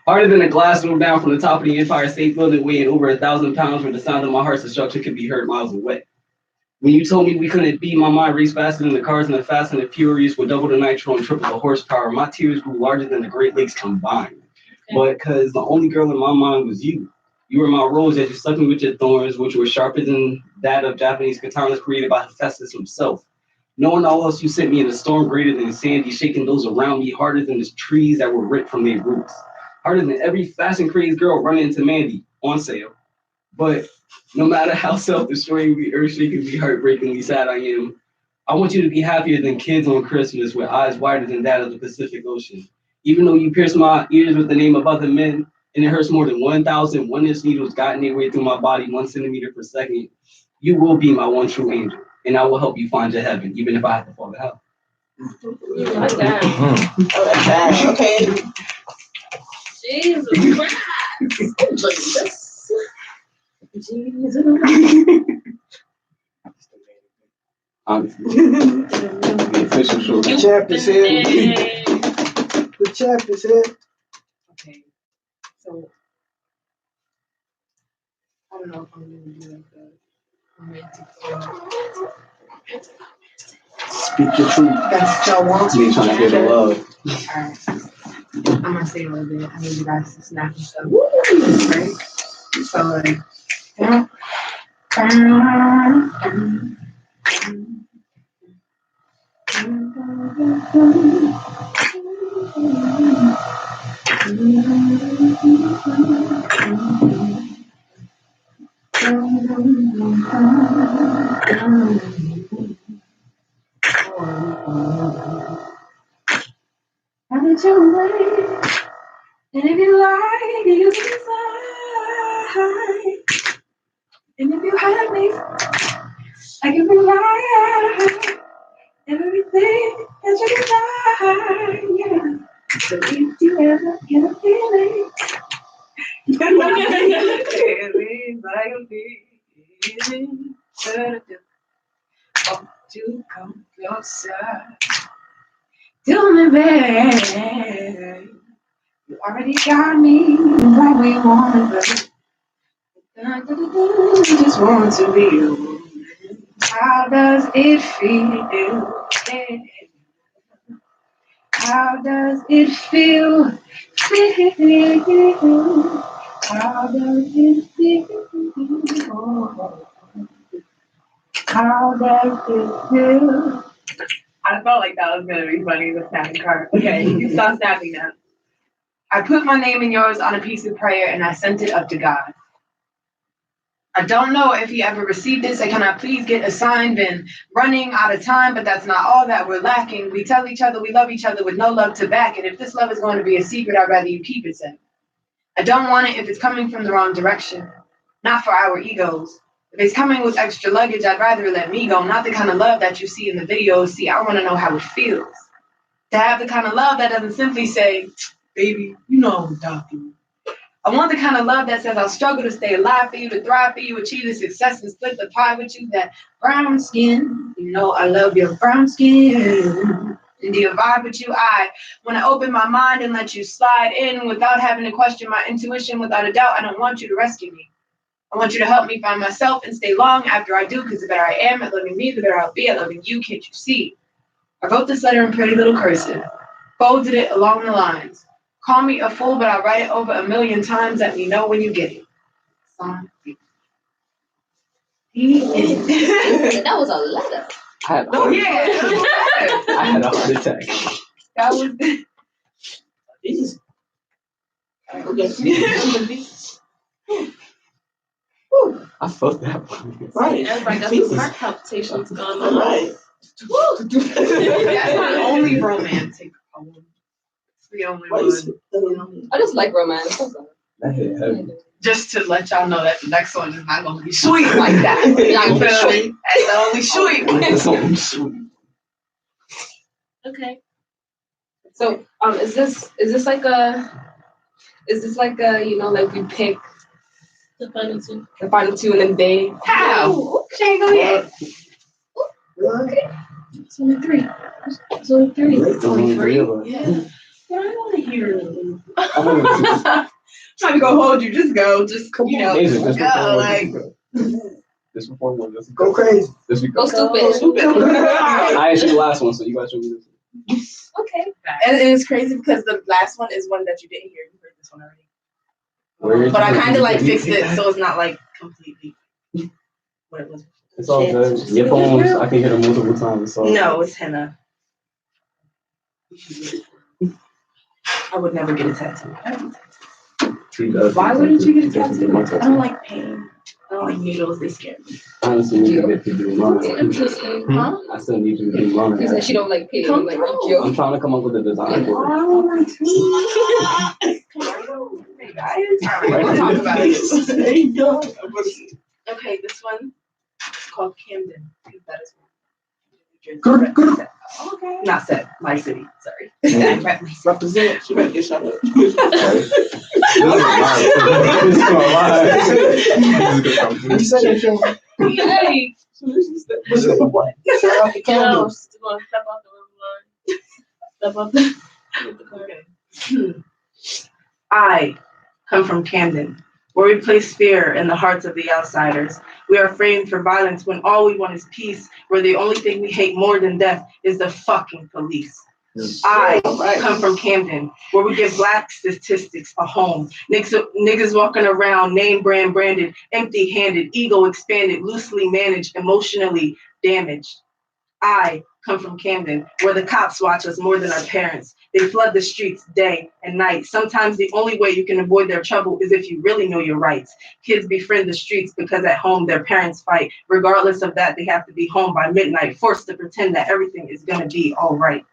Harder than a glass thrown down from the top of the Empire State Building, weighing over 1,000 pounds, where the sound of my heart's destruction could be heard miles away. When you told me we couldn't be, my mind raced faster than the cars in the Fast and the Furious, with double the nitro and triple the horsepower. My tears grew larger than the Great Lakes combined. But because the only girl in my mind was you. You were my rose as you stuck me with your thorns, which were sharper than that of Japanese katanas created by Hephaestus himself. Knowing all else, you sent me in a storm greater than sandy, shaking those around me harder than the trees that were ripped from their roots. Harder than every fast and crazy girl running into Mandy on sale. But no matter how self-destroyingly, earth-shakingly, heartbreakingly sad I am, I want you to be happier than kids on Christmas with eyes wider than that of the Pacific Ocean. Even though you pierce my ears with the name of other men, and it hurts more than 1,000 one-inch needles gotten their way through my body 1 centimeter per second, you will be my one true angel, and I will help you find your heaven, even if I have to fall to hell. My God. Oh, that's bad. Okay. Jesus Christ. The official show. The champ is here. The champ is here. Okay. So I don't know if I'm gonna do like a romantic song. Speak your truth. That's what y'all want. Me trying to hear the love. Alright. I'm gonna say a little bit. I need you guys to snap and stuff. Right? So like have it your way, and if you like, you can fly. And if you have me, I can provide everything that you desire. Yeah. So if you ever get a feeling, like a feeling, oh, to come closer. Do me, babe. You already got me like we want, but just want to be you. How does it feel? How does it feel? How does it feel? How does it feel? I felt like that was gonna be funny, the snapping card. Okay, you can stop snapping now. I put my name and yours on a piece of prayer and I sent it up to God. I don't know if he ever received this. Can I please get a sign? Been running out of time, but that's not all that we're lacking. We tell each other we love each other with no love to back it. If this love is going to be a secret, I'd rather you keep it safe. I don't want it if it's coming from the wrong direction, not for our egos. If it's coming with extra luggage, I'd rather let me go. Not the kind of love that you see in the videos. See, I want to know how it feels. To have the kind of love that doesn't simply say, baby, you know I'm without you. I want the kind of love that says I'll struggle to stay alive for you, to thrive for you, achieve the success and split the pie with you. That brown skin, you know I love your brown skin. And do you vibe with you? I want to open my mind and let you slide in without having to question my intuition. Without a doubt, I don't want you to rescue me. I want you to help me find myself and stay long after I do, because the better I am at loving me, the better I'll be at loving you. Can't you see? I wrote this letter in pretty little cursive, folded it along the lines. Call me a fool, but I'll write it over 1,000,000 times. Let me know when you get it. That was a letter. I had a Oh heart yeah. I had a heart attack. That was Jesus. I felt that one. Right. Everybody got these heart palpitations going on. Right. that's my only romantic poem. It's the only one. I just like romance. That hit heavy. Just to let y'all know that the next one is not gonna be sweet like that. You feel me? It's only sweet. It's something sweet. Okay. So, is this like a you know, like we pick The final two and then they How? She ain't go yet. okay. It's only three. It's only three. It's only three of us. Yeah. But I want to hear it. I want to Trying to go hold you. Just go. Just you know. Amazing. This Go like. This before one. Go crazy. This week. Go stupid. I asked you the last one, so you guys show me this. Okay. And it's crazy because the last one is one that you didn't hear. You heard this one already. But I kind of like fixed it so it's not like completely what it was. It's all good. Your phones, I can hear them multiple times. So. No, it's henna. I would never get a tattoo. Why wouldn't you get a tattoo? I don't like pain. I don't like needles. They scare me. Honestly, you get to do mine. Interesting. Huh? I still need you to do mine. He said she don't like pig. I'm like, yo. I'm trying to come up with a design for it. Oh my God. Hey guys. All right, we'll talk about it. Okay, this one is called Camden. Because that is one. Okay. Not set, my city. Sorry. Represent. She better get shut up. You said it, Joe. Hey, What's up? What? Shout out to you know, Camden. she's gonna step off the room line. Step off the. With the car. I come from Camden, where we place fear in the hearts of the outsiders. We are framed for violence when all we want is peace, where the only thing we hate more than death is the fucking police. I come from Camden, where we give black statistics a home. Niggas walking around, name brand branded, empty-handed, ego expanded, loosely managed, emotionally damaged. I come from Camden, where the cops watch us more than our parents. They flood the streets day and night. Sometimes the only way you can avoid their trouble is if you really know your rights. Kids befriend the streets because at home their parents fight. Regardless of that, they have to be home by midnight, forced to pretend that everything is gonna be all right.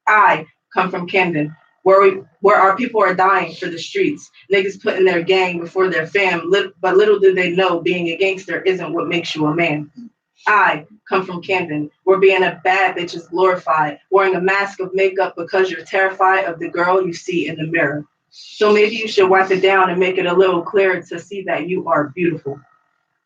I come from Camden, where our people are dying for the streets. Niggas putting their gang before their fam, but little do they know being a gangster isn't what makes you a man. I come from Camden, where being a bad bitch is glorified, wearing a mask of makeup because you're terrified of the girl you see in the mirror. So maybe you should wipe it down and make it a little clearer to see that you are beautiful.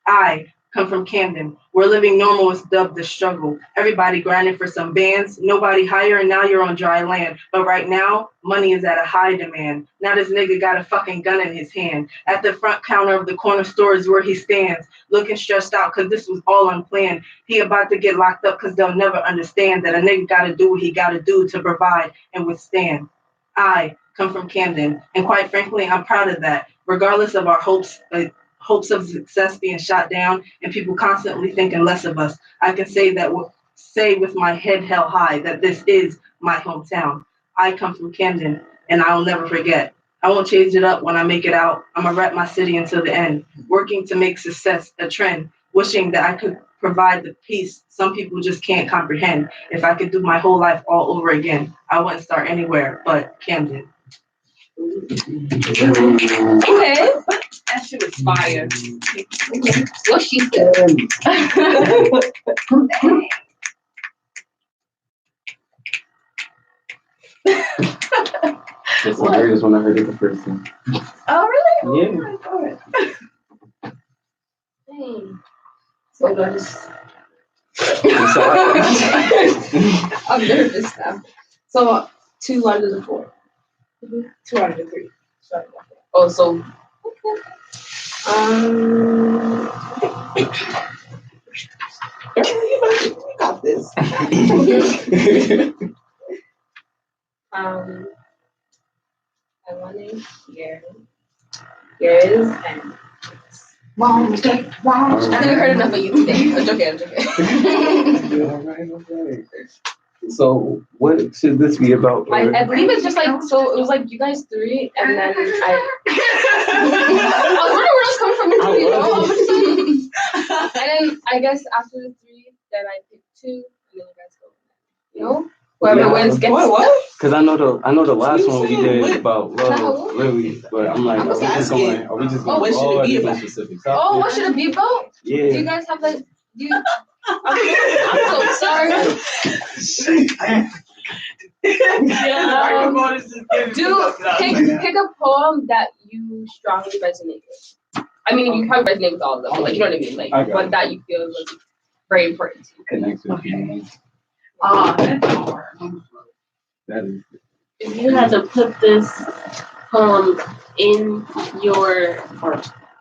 I come from Camden, where living normal is dubbed the struggle. Everybody grinding for some bands, nobody higher, and now you're on dry land. But right now, money is at a high demand. Now this nigga got a fucking gun in his hand. At the front counter of the corner store is where he stands, looking stressed out because this was all unplanned. He about to get locked up because they'll never understand that a nigga gotta do what he gotta do to provide and withstand. I come from Camden, and quite frankly, I'm proud of that. Regardless of our hopes of success being shot down and people constantly thinking less of us, I can say with my head held high that this is my hometown. I come from Camden, and I'll never forget. I won't change it up when I make it out. I'ma rep my city until the end, working to make success a trend, wishing that I could provide the peace some people just can't comprehend. If I could do my whole life all over again, I wouldn't start anywhere but Camden. Okay. That shit was fire. What she said. It's hilarious when I heard it the first time. Oh, really? Yeah. Oh my God. Dang. So I just. I'm nervous now. So 2 out of the 4. 2 out of the 3. Oh, so. Okay. You got this. I want to hear yours and. I think I heard enough of you today. I'm joking. Alright. So, what should this be about? I believe it's just like, so it was like you guys 3, and then I was wondering where else coming from in 3, you know? And then I guess after the 3, then I pick 2, and then you guys go. You know? Whoever wins gets What? Because I know the last one we did about love, really, but I'm like, are we just going what should it be about? specific Oh, topics? what should it be about? Yeah. Do you guys have like, I'm so sorry. Pick a poem that you strongly resonate with. I mean, you probably resonate with all of them, but like, you know what I mean? Like, what that you feel is like, very important to you. Connect with you. That's hard. That is. If you had to put this poem in your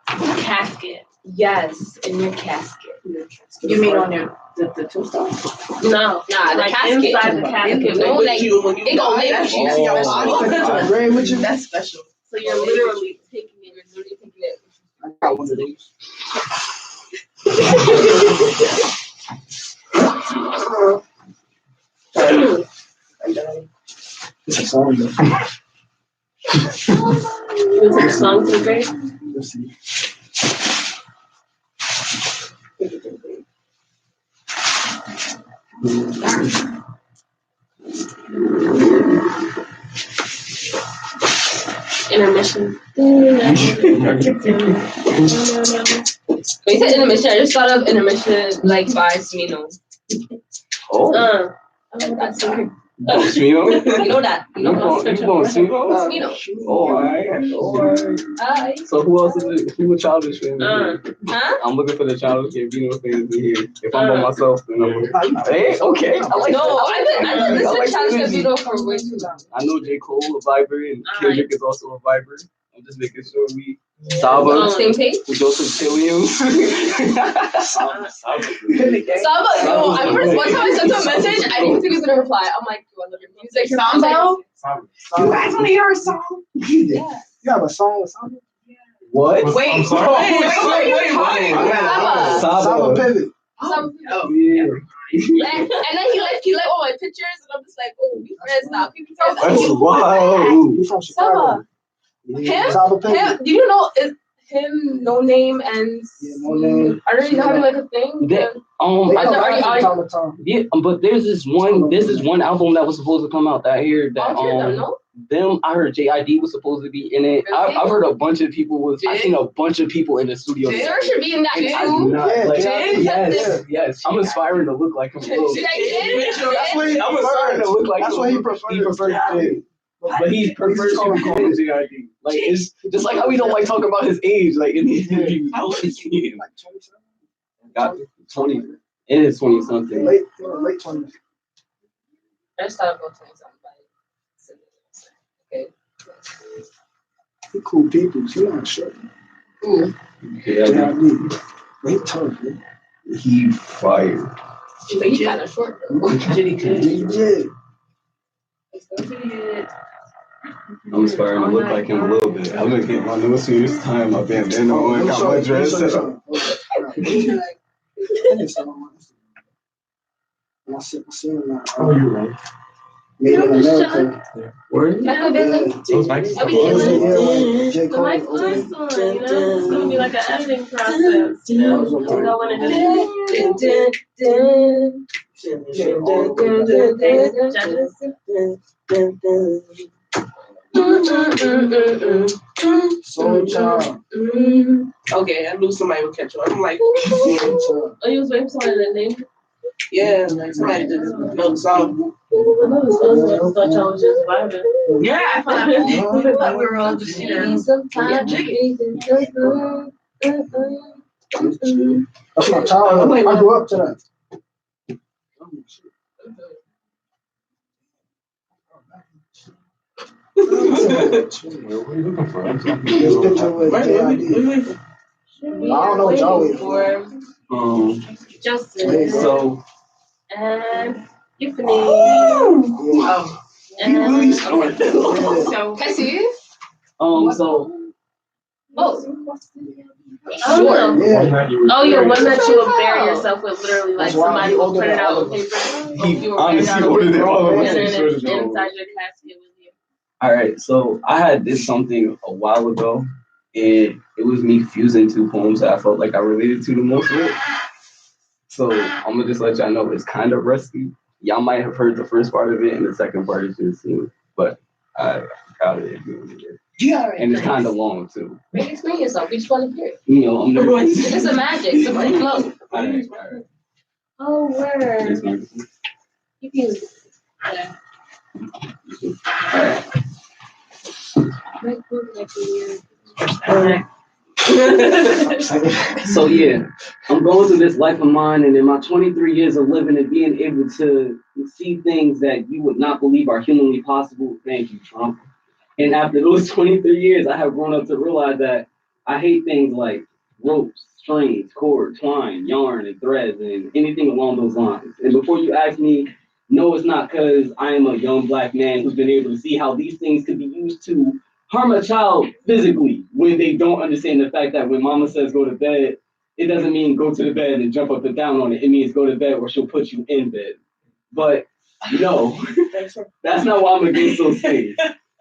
casket. Yes, in your casket. You mean on the tombstone? No, Nah, the like casket. inside the casket. No, like, it gonna live with you. Very with you. That's special. So you're literally taking it. You're literally taking it. I got one of these. It's a song. You want to take a song to the grave? Let's see. Intermission. When you said intermission, I just thought of intermission like by Smino. Oh. That's okay. Smino? You know that. You going Smino? Smino. Oh, alright. So who else is it? Who a childish fan? Huh? I'm looking for the childish Gambino fans in here. If I'm by myself, then I'm looking. Hey, okay. I like No, that. I've been listening to Childish Gambino for way too long. I know J. Cole a viber and Kendrick is also a viber. I'm just making sure we Saba, On the same page? Joseph Williams. Saba, yo, I remember one time I sent him a message, I didn't think he was gonna reply. I'm like, yo, I love your music. He's like, Samba? You guys want to hear a song? Yeah. You have a song with Saba? What? Wait. Saba Pivot. Saba. Oh, yeah. And then he liked all my pictures, and I'm just like, oh, we friends now. People tell That's me. wild. He's from Chicago. Him? Saba Pivot. Him? Do you know is him No Name and No Name. I don't know having like a thing. They They I come already- back from time to time. yeah, but there's this one album that was supposed to come out that year that no? them I heard JID was supposed to be in it. Really? I've heard a bunch of people I seen a bunch of people in the studio. Sir should be in that And I do too. not, Yeah, like, Jid? yes. I'm aspiring to look like him. a little bit. That's what he I'm aspiring to look like That's him. what he prefers. Jid. But he prefers to be called JID. Like it's just like how we don't like talking about his age, like in the interviews. How old is he? Like 27? Got 20. It is 20 something. Late 20s. I just thought about 20 something. Okay. He cool people. He not sure. Ooh. Yeah, He tough, man. he fired. But he's kind of short though. He did. I'm aspiring to look like him a little bit. I'm gonna get my new suit time, my bandana on, got my dress set up. I see him now. Oh, you're right. Made in America. Word? Michael Benzin. Those mics. I'll be chilling. J. The mic's Cole. first one, you know, it's gonna be like an editing process, you know. We don't want to Soul Child. Okay, I knew somebody would catch on. I'm like, Soul Child. Oh, you was waiting for someone to name? yeah, like somebody just know the song. I thought y'all was just vibing. Yeah, I thought we were all just, you know. That's my childhood. I grew up to that. What are you looking for? I'm talking This to picture with JID. I don't know what y'all waiting for. Justin. So And Tiffany. Oh, And so Cassie? so Oh. Yeah. Oh, yeah, one that you would bury yourself with, literally, like That's why somebody he would ordered print it it out all on paper. he You would honestly print it out ordered it all and over. then it's inside your casket with you. all right, so I had did something a while ago, and it was me fusing two poems that I felt like I related to the most with. So I'm gonna just let y'all know it's kind of rusty. Y'all might have heard the first part of it, and the second part is just seen, but I got it. Yeah. And it's kind of long too. Explain yourself. We just want to hear it. You know, I'm nervous. It's a magic. So let it flow. All right. Oh, word. Yes, ma'am. You can. So yeah, I'm going through this life of mine, and in my 23 years of living and being able to see things that you would not believe are humanly possible. Thank you, Trump. And after those 23 years, I have grown up to realize that I hate things like ropes, strings, cord, twine, yarn, and threads, and anything along those lines. And before you ask me, no, it's not because I am a young Black man who's been able to see how these things could be used to harm a child physically when they don't understand the fact that when mama says go to bed, it doesn't mean go to the bed and jump up and down on it. It means go to bed or she'll put you in bed. But no, that's not why I'm against those things.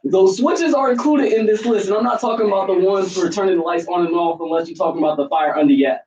Those switches are included in this list, and I'm not talking about the ones for turning the lights on and off unless you're talking about the fire under yet.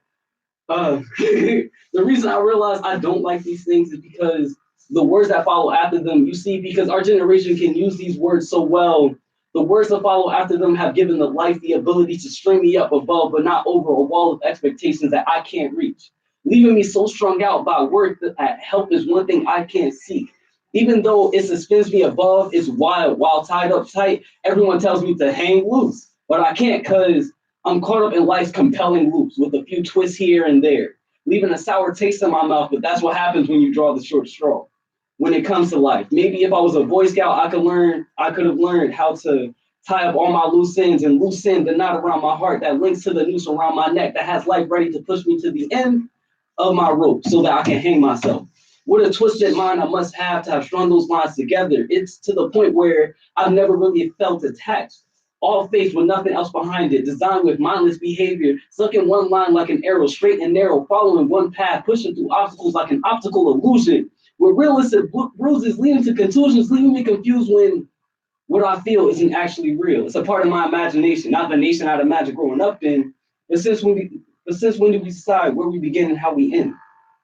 The reason I realize I don't like these things is because the words that follow after them, you see, because our generation can use these words so well, the words that follow after them have given the life the ability to string me up above, but not over a wall of expectations that I can't reach, leaving me so strung out by words that help is one thing I can't seek. Even though it suspends me above, it's wild. While tied up tight, everyone tells me to hang loose. But I can't because I'm caught up in life's compelling loops with a few twists here and there, leaving a sour taste in my mouth. But that's what happens when you draw the short straw. When it comes to life, maybe if I was a Boy Scout, I could have learned how to tie up all my loose ends and loosen the knot around my heart that links to the noose around my neck that has life ready to push me to the end of my rope so that I can hang myself. What a twisted mind I must have to have strung those lines together. It's to the point where I've never really felt attached. All faced with nothing else behind it, designed with mindless behavior, stuck in one line like an arrow, straight and narrow, following one path, pushing through obstacles like an optical illusion. With realistic bruises leading to contusions, leaving me confused when what I feel isn't actually real. It's a part of my imagination, not the nation I'd imagine growing up in. But since when do we decide where we begin and how we end?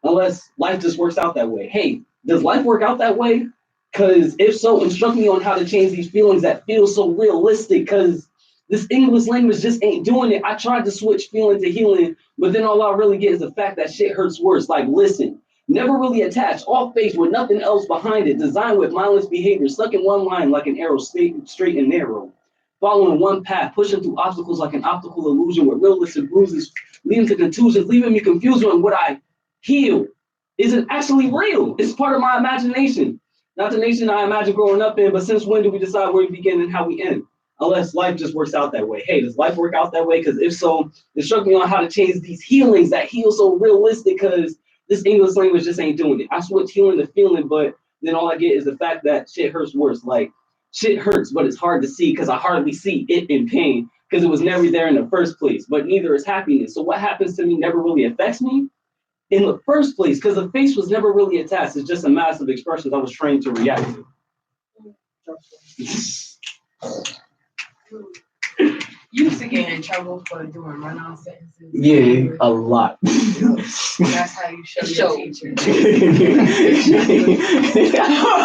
Unless life just works out that way. Hey, does life work out that way? Because if so, instruct me on how to change these feelings that feel so realistic, because this English language just ain't doing it. I tried to switch feeling to healing, but then all I really get is the fact that shit hurts worse. Like, listen, never really attached, all faced with nothing else behind it, designed with mindless behavior, stuck in one line like an arrow, straight and narrow, following one path, pushing through obstacles like an optical illusion with realistic bruises, leading to contusions, leaving me confused on what I heal isn't actually real. It's part of my imagination, not the nation I imagine growing up in. But since when do we decide where we begin and how we end? Unless life just works out that way. Hey, does life work out that way? Because if so, instruct me on how to change these healings that heal so realistic, because this English language just ain't doing it. I switch healing to feeling, but then all I get is the fact that shit hurts worse. Like, shit hurts, but it's hard to see because I hardly see it in pain because it was never there in the first place. But neither is happiness. So what happens to me never really affects me in the first place, because the face was never really attached. It's just a massive expression I was trained to react to. You used to get in trouble for doing run-on sentences. Yeah, a lot. That's how you show your teacher.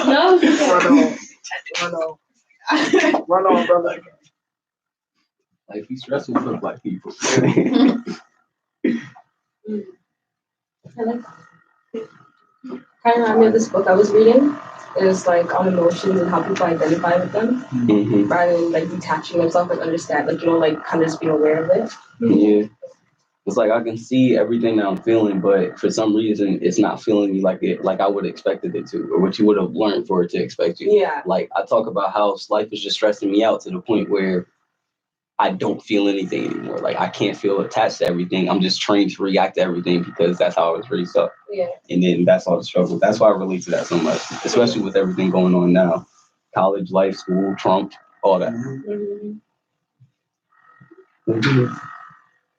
No. Run on, brother. Life is stressful for Black people. I like that. Kind of remind me of this book I was reading. It's like on emotions and how people identify with them, rather than like detaching themselves and understand, like, you know, like kind of just being aware of it. Yeah. It's like I can see everything that I'm feeling, but for some reason it's not feeling me like I would have expected it to, or what you would have learned for it to expect you. Yeah. Like I talk about how life is just stressing me out to the point where I don't feel anything anymore. Like I can't feel attached to everything. I'm just trained to react to everything because that's how I was raised up. Yeah. And then that's all the struggle. That's why I relate to that so much, especially with everything going on now. College life, school, Trump, all that.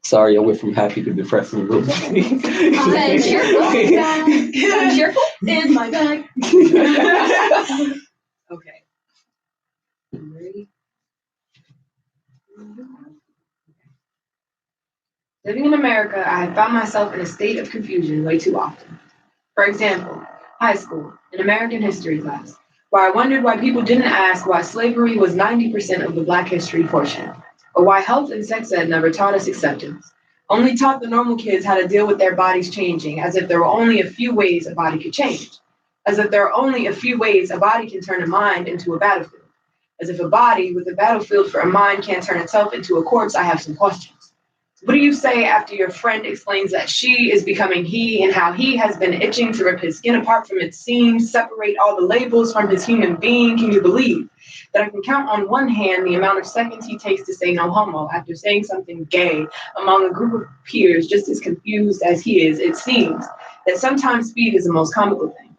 Sorry, I went from happy to depressing real quick. I'm cheerful in my bag. Okay. You ready? Living in America, I have found myself in a state of confusion way too often. For example, high school, an American history class, where I wondered why people didn't ask why slavery was 90% of the Black history portion, or why health and sex ed never taught us acceptance, only taught the normal kids how to deal with their bodies changing, as if there were only a few ways a body could change, as if there are only a few ways a body can turn a mind into a battlefield, as if a body with a battlefield for a mind can't turn itself into a corpse. I have some questions. What do you say after your friend explains that she is becoming he and how he has been itching to rip his skin apart from its seams, separate all the labels from his human being? Can you believe that I can count on one hand the amount of seconds he takes to say no homo after saying something gay among a group of peers just as confused as he is? It seems that sometimes speed is the most comical thing.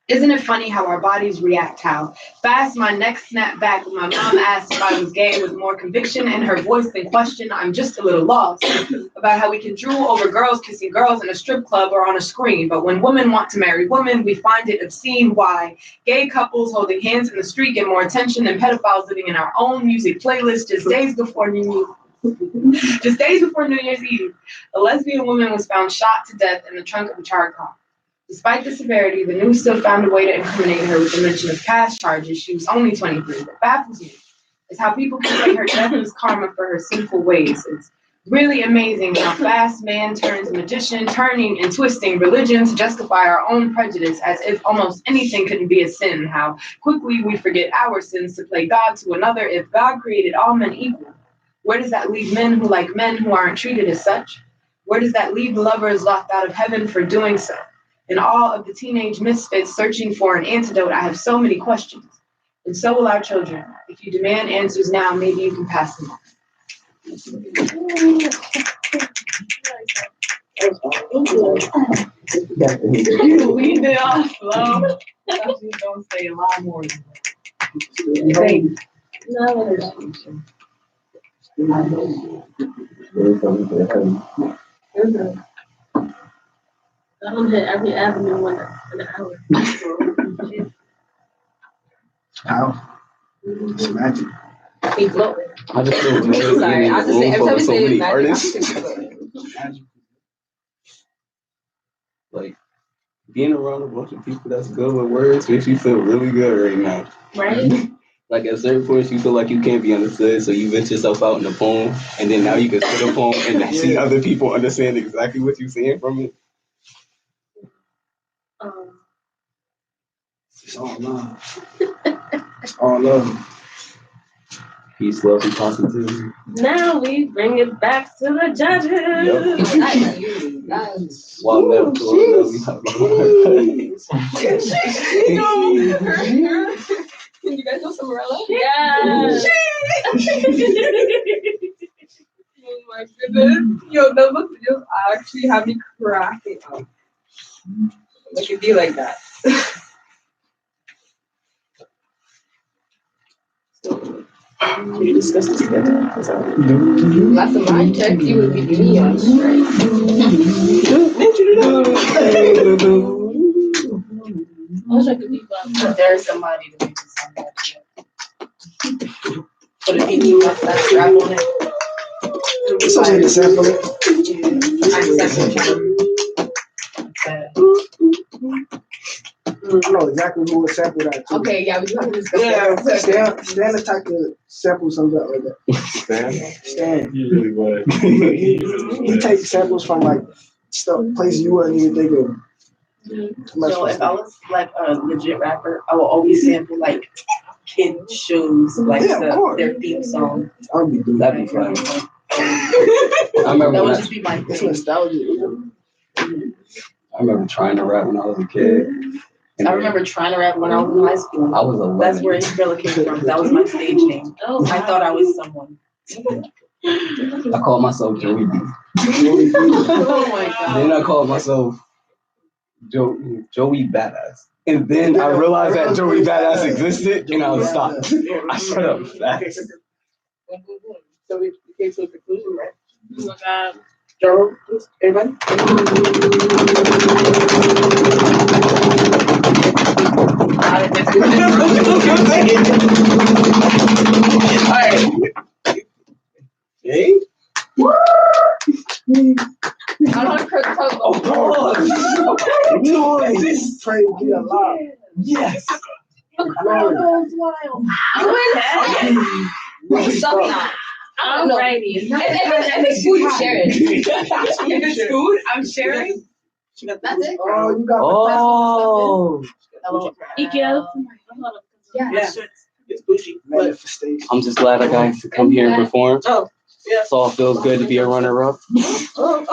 Isn't it funny how our bodies react, how fast my neck snapped back when my mom asked if I was gay with more conviction in her voice than question? I'm just a little lost about how we can drool over girls kissing girls in a strip club or on a screen, but when women want to marry women, we find it obscene. Why gay couples holding hands in the street get more attention than pedophiles living in our own music playlist just days before New Year's Eve. A lesbian woman was found shot to death in the trunk of a charred car. Despite the severity, the news still found a way to incriminate her with the mention of past charges. She was only 23. What baffles me is how people can say her death was karma for her sinful ways. It's really amazing how fast man turns magician, turning and twisting religion to justify our own prejudice as if almost anything couldn't be a sin. How quickly we forget our sins to play God to another if God created all men equal. Where does that leave men who like men who aren't treated as such? Where does that leave lovers locked out of heaven for doing so? In all of the teenage misfits searching for an antidote, I have so many questions. And so will our children. If you demand answers now, maybe you can pass them on. You leave it off slow. Just don't say a lot more. I'm hit every avenue in an hour. How? It's magic. He glowing. I just feel good Sorry, being in I the just say room every full time of you so say many magic, I artists. just think he's glowing. Like being around a bunch of people that's good with words makes you feel really good right now. Right? Like at certain points you feel like you can't be understood, so you vent yourself out in a poem, and then now you can spit a poem and then see other people understand exactly what you're saying from it. It's all love. It's all love. Peace, love, and positivity. Now we bring it back to the judges. Nice. While never Can you guys know some Morella? Yes. Oh my goodness. Yo, those videos actually have me cracking up. Like it'd be like that. Can we discuss this together? Last time I checked, you would be me on strike. I wish I could be But there's somebody to make this sound better. But if you do have that rap on it, It's okay to sample it. I know exactly who would sample that too. Okay, yeah, we do have to discuss Yeah, that. Stan the type to sample something like that. Stan. You really would. He takes samples from like stuff, places you wouldn't even think of. So if I was like a legit rapper, I will always sample like kid shows, like their theme song. That'd be That'd be fun. I remember That would when just be my It's thing. nostalgia. I remember trying to rap when I was a kid. And I remember trying to rap when I was in high school. I was 11. That's where Umbrella came from. That was my stage name. Oh, I thought I was someone. I called myself Joey B. Oh my god. Then I called myself Joey Badass. And then I realized that Joey Badass existed, and I was stopped. I shut up fast. So we came to a conclusion, right? oh my God. Joe, everybody? Hey? I don't heard the talk Oh, God. Praise be Allah. Yes. Alrighty. If it's food, you share it. If it's food, I'm sharing. That's it. Oh, you got Oh. Ikea. Yeah. It's bougie. manifestation. I'm just glad I got to come here and perform. Oh, yeah. So it feels good to be a runner-up. Oh,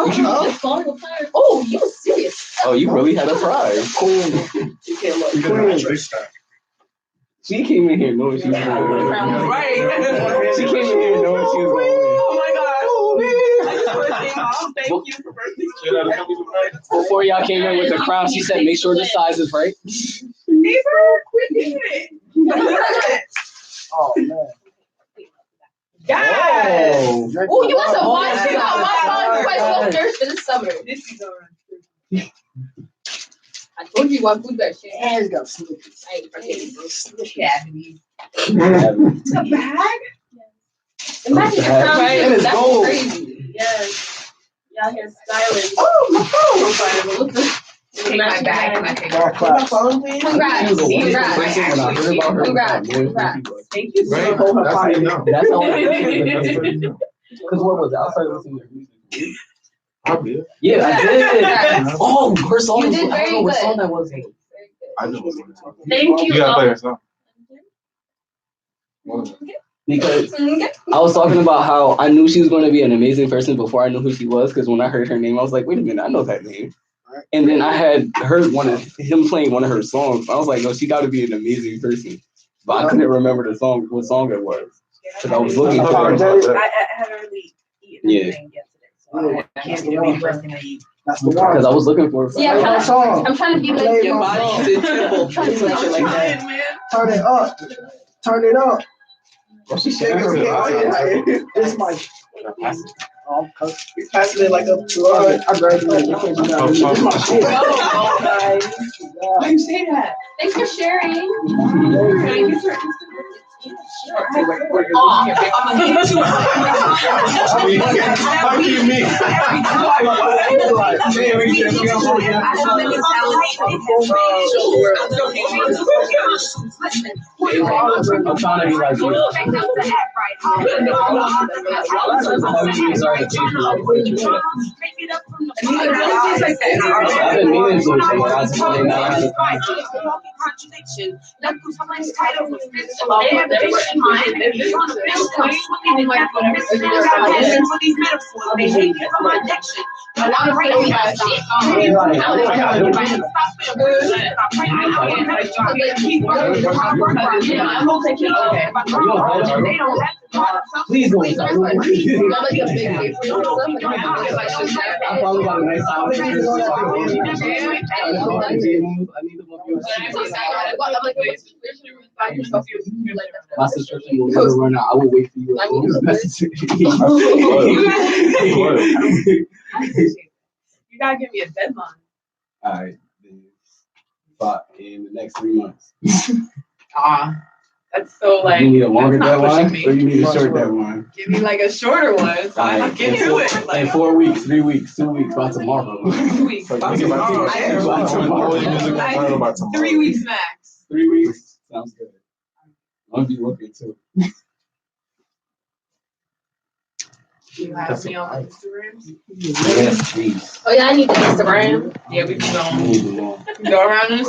you was serious. Oh, you really had a prize. You can't look. You got a choice that. She came in here knowing she was going to win. Right. She came in here knowing she was going to win. Oh my god. I just want to say, Mom, thank you for birthday. Before y'all came in with the crown, she said, make sure the size is right. Neighbor, quit doing it. Oh, man. Yes. Oh, you want some wine? Check out my wine price well thirst for this summer. This is alright. I told you one food bag. And it's got snippets. I ain't forgetting those. Cavity. It's A bag? Imagine And right? it's That's gold. crazy. Yes. Y'all hear styling. Oh, my phone. Take my bag. My take Back claps. Congrats. Congrats. Congrats. Thank you so Right? much. That's how you know. That's all. That's how you know. Because what was it? I started listening to her music. Probably. Yeah, I did. Oh, her song. You did I don't very know what good. song that was. I know what's on the song. Thank you. You gotta play her song. Because I was talking about how I knew she was going to be an amazing person before I knew who she was. Because when I heard her name, I was like, wait a minute, I know that name. And then I had heard him playing one of her songs. I was like, no, she got to be an amazing person. But I couldn't remember the song, what song it was. Because I was looking for it. I had already eaten Yeah. everything yesterday, so I can't be the first thing I eat. That's the Because I one. was looking for it. Yeah, Play I'm trying to be like Play your my body. song. I'm trying to be like Like that. Man. Turn it up. Turn it up. She sharing it. This mic. Passing it like up to I graduated. You can't do that. This is my shit. Why you say that? Thanks for sharing. How do you mean? I'm trying to be like you. I've been meaning to, but I just didn't know how to find Please go inside. I probably got a nice house. I need to book you. My subscription will never run out. I will wait for you as long as necessary. You gotta give me a deadline. All right. But in the next 3 months. That's so like. You need a longer that's not deadline pushing or me. you need a short deadline? Give me like a shorter one, so I can do it. In 4 weeks, 3 weeks, 2 weeks, by tomorrow. 2 weeks. By tomorrow. By 3 weeks max. 3 weeks? Sounds good. I'll be looking too. You have me on Instagram. Yes, please. Oh yeah, I need the Instagram. Yeah, we can I need to know. go around and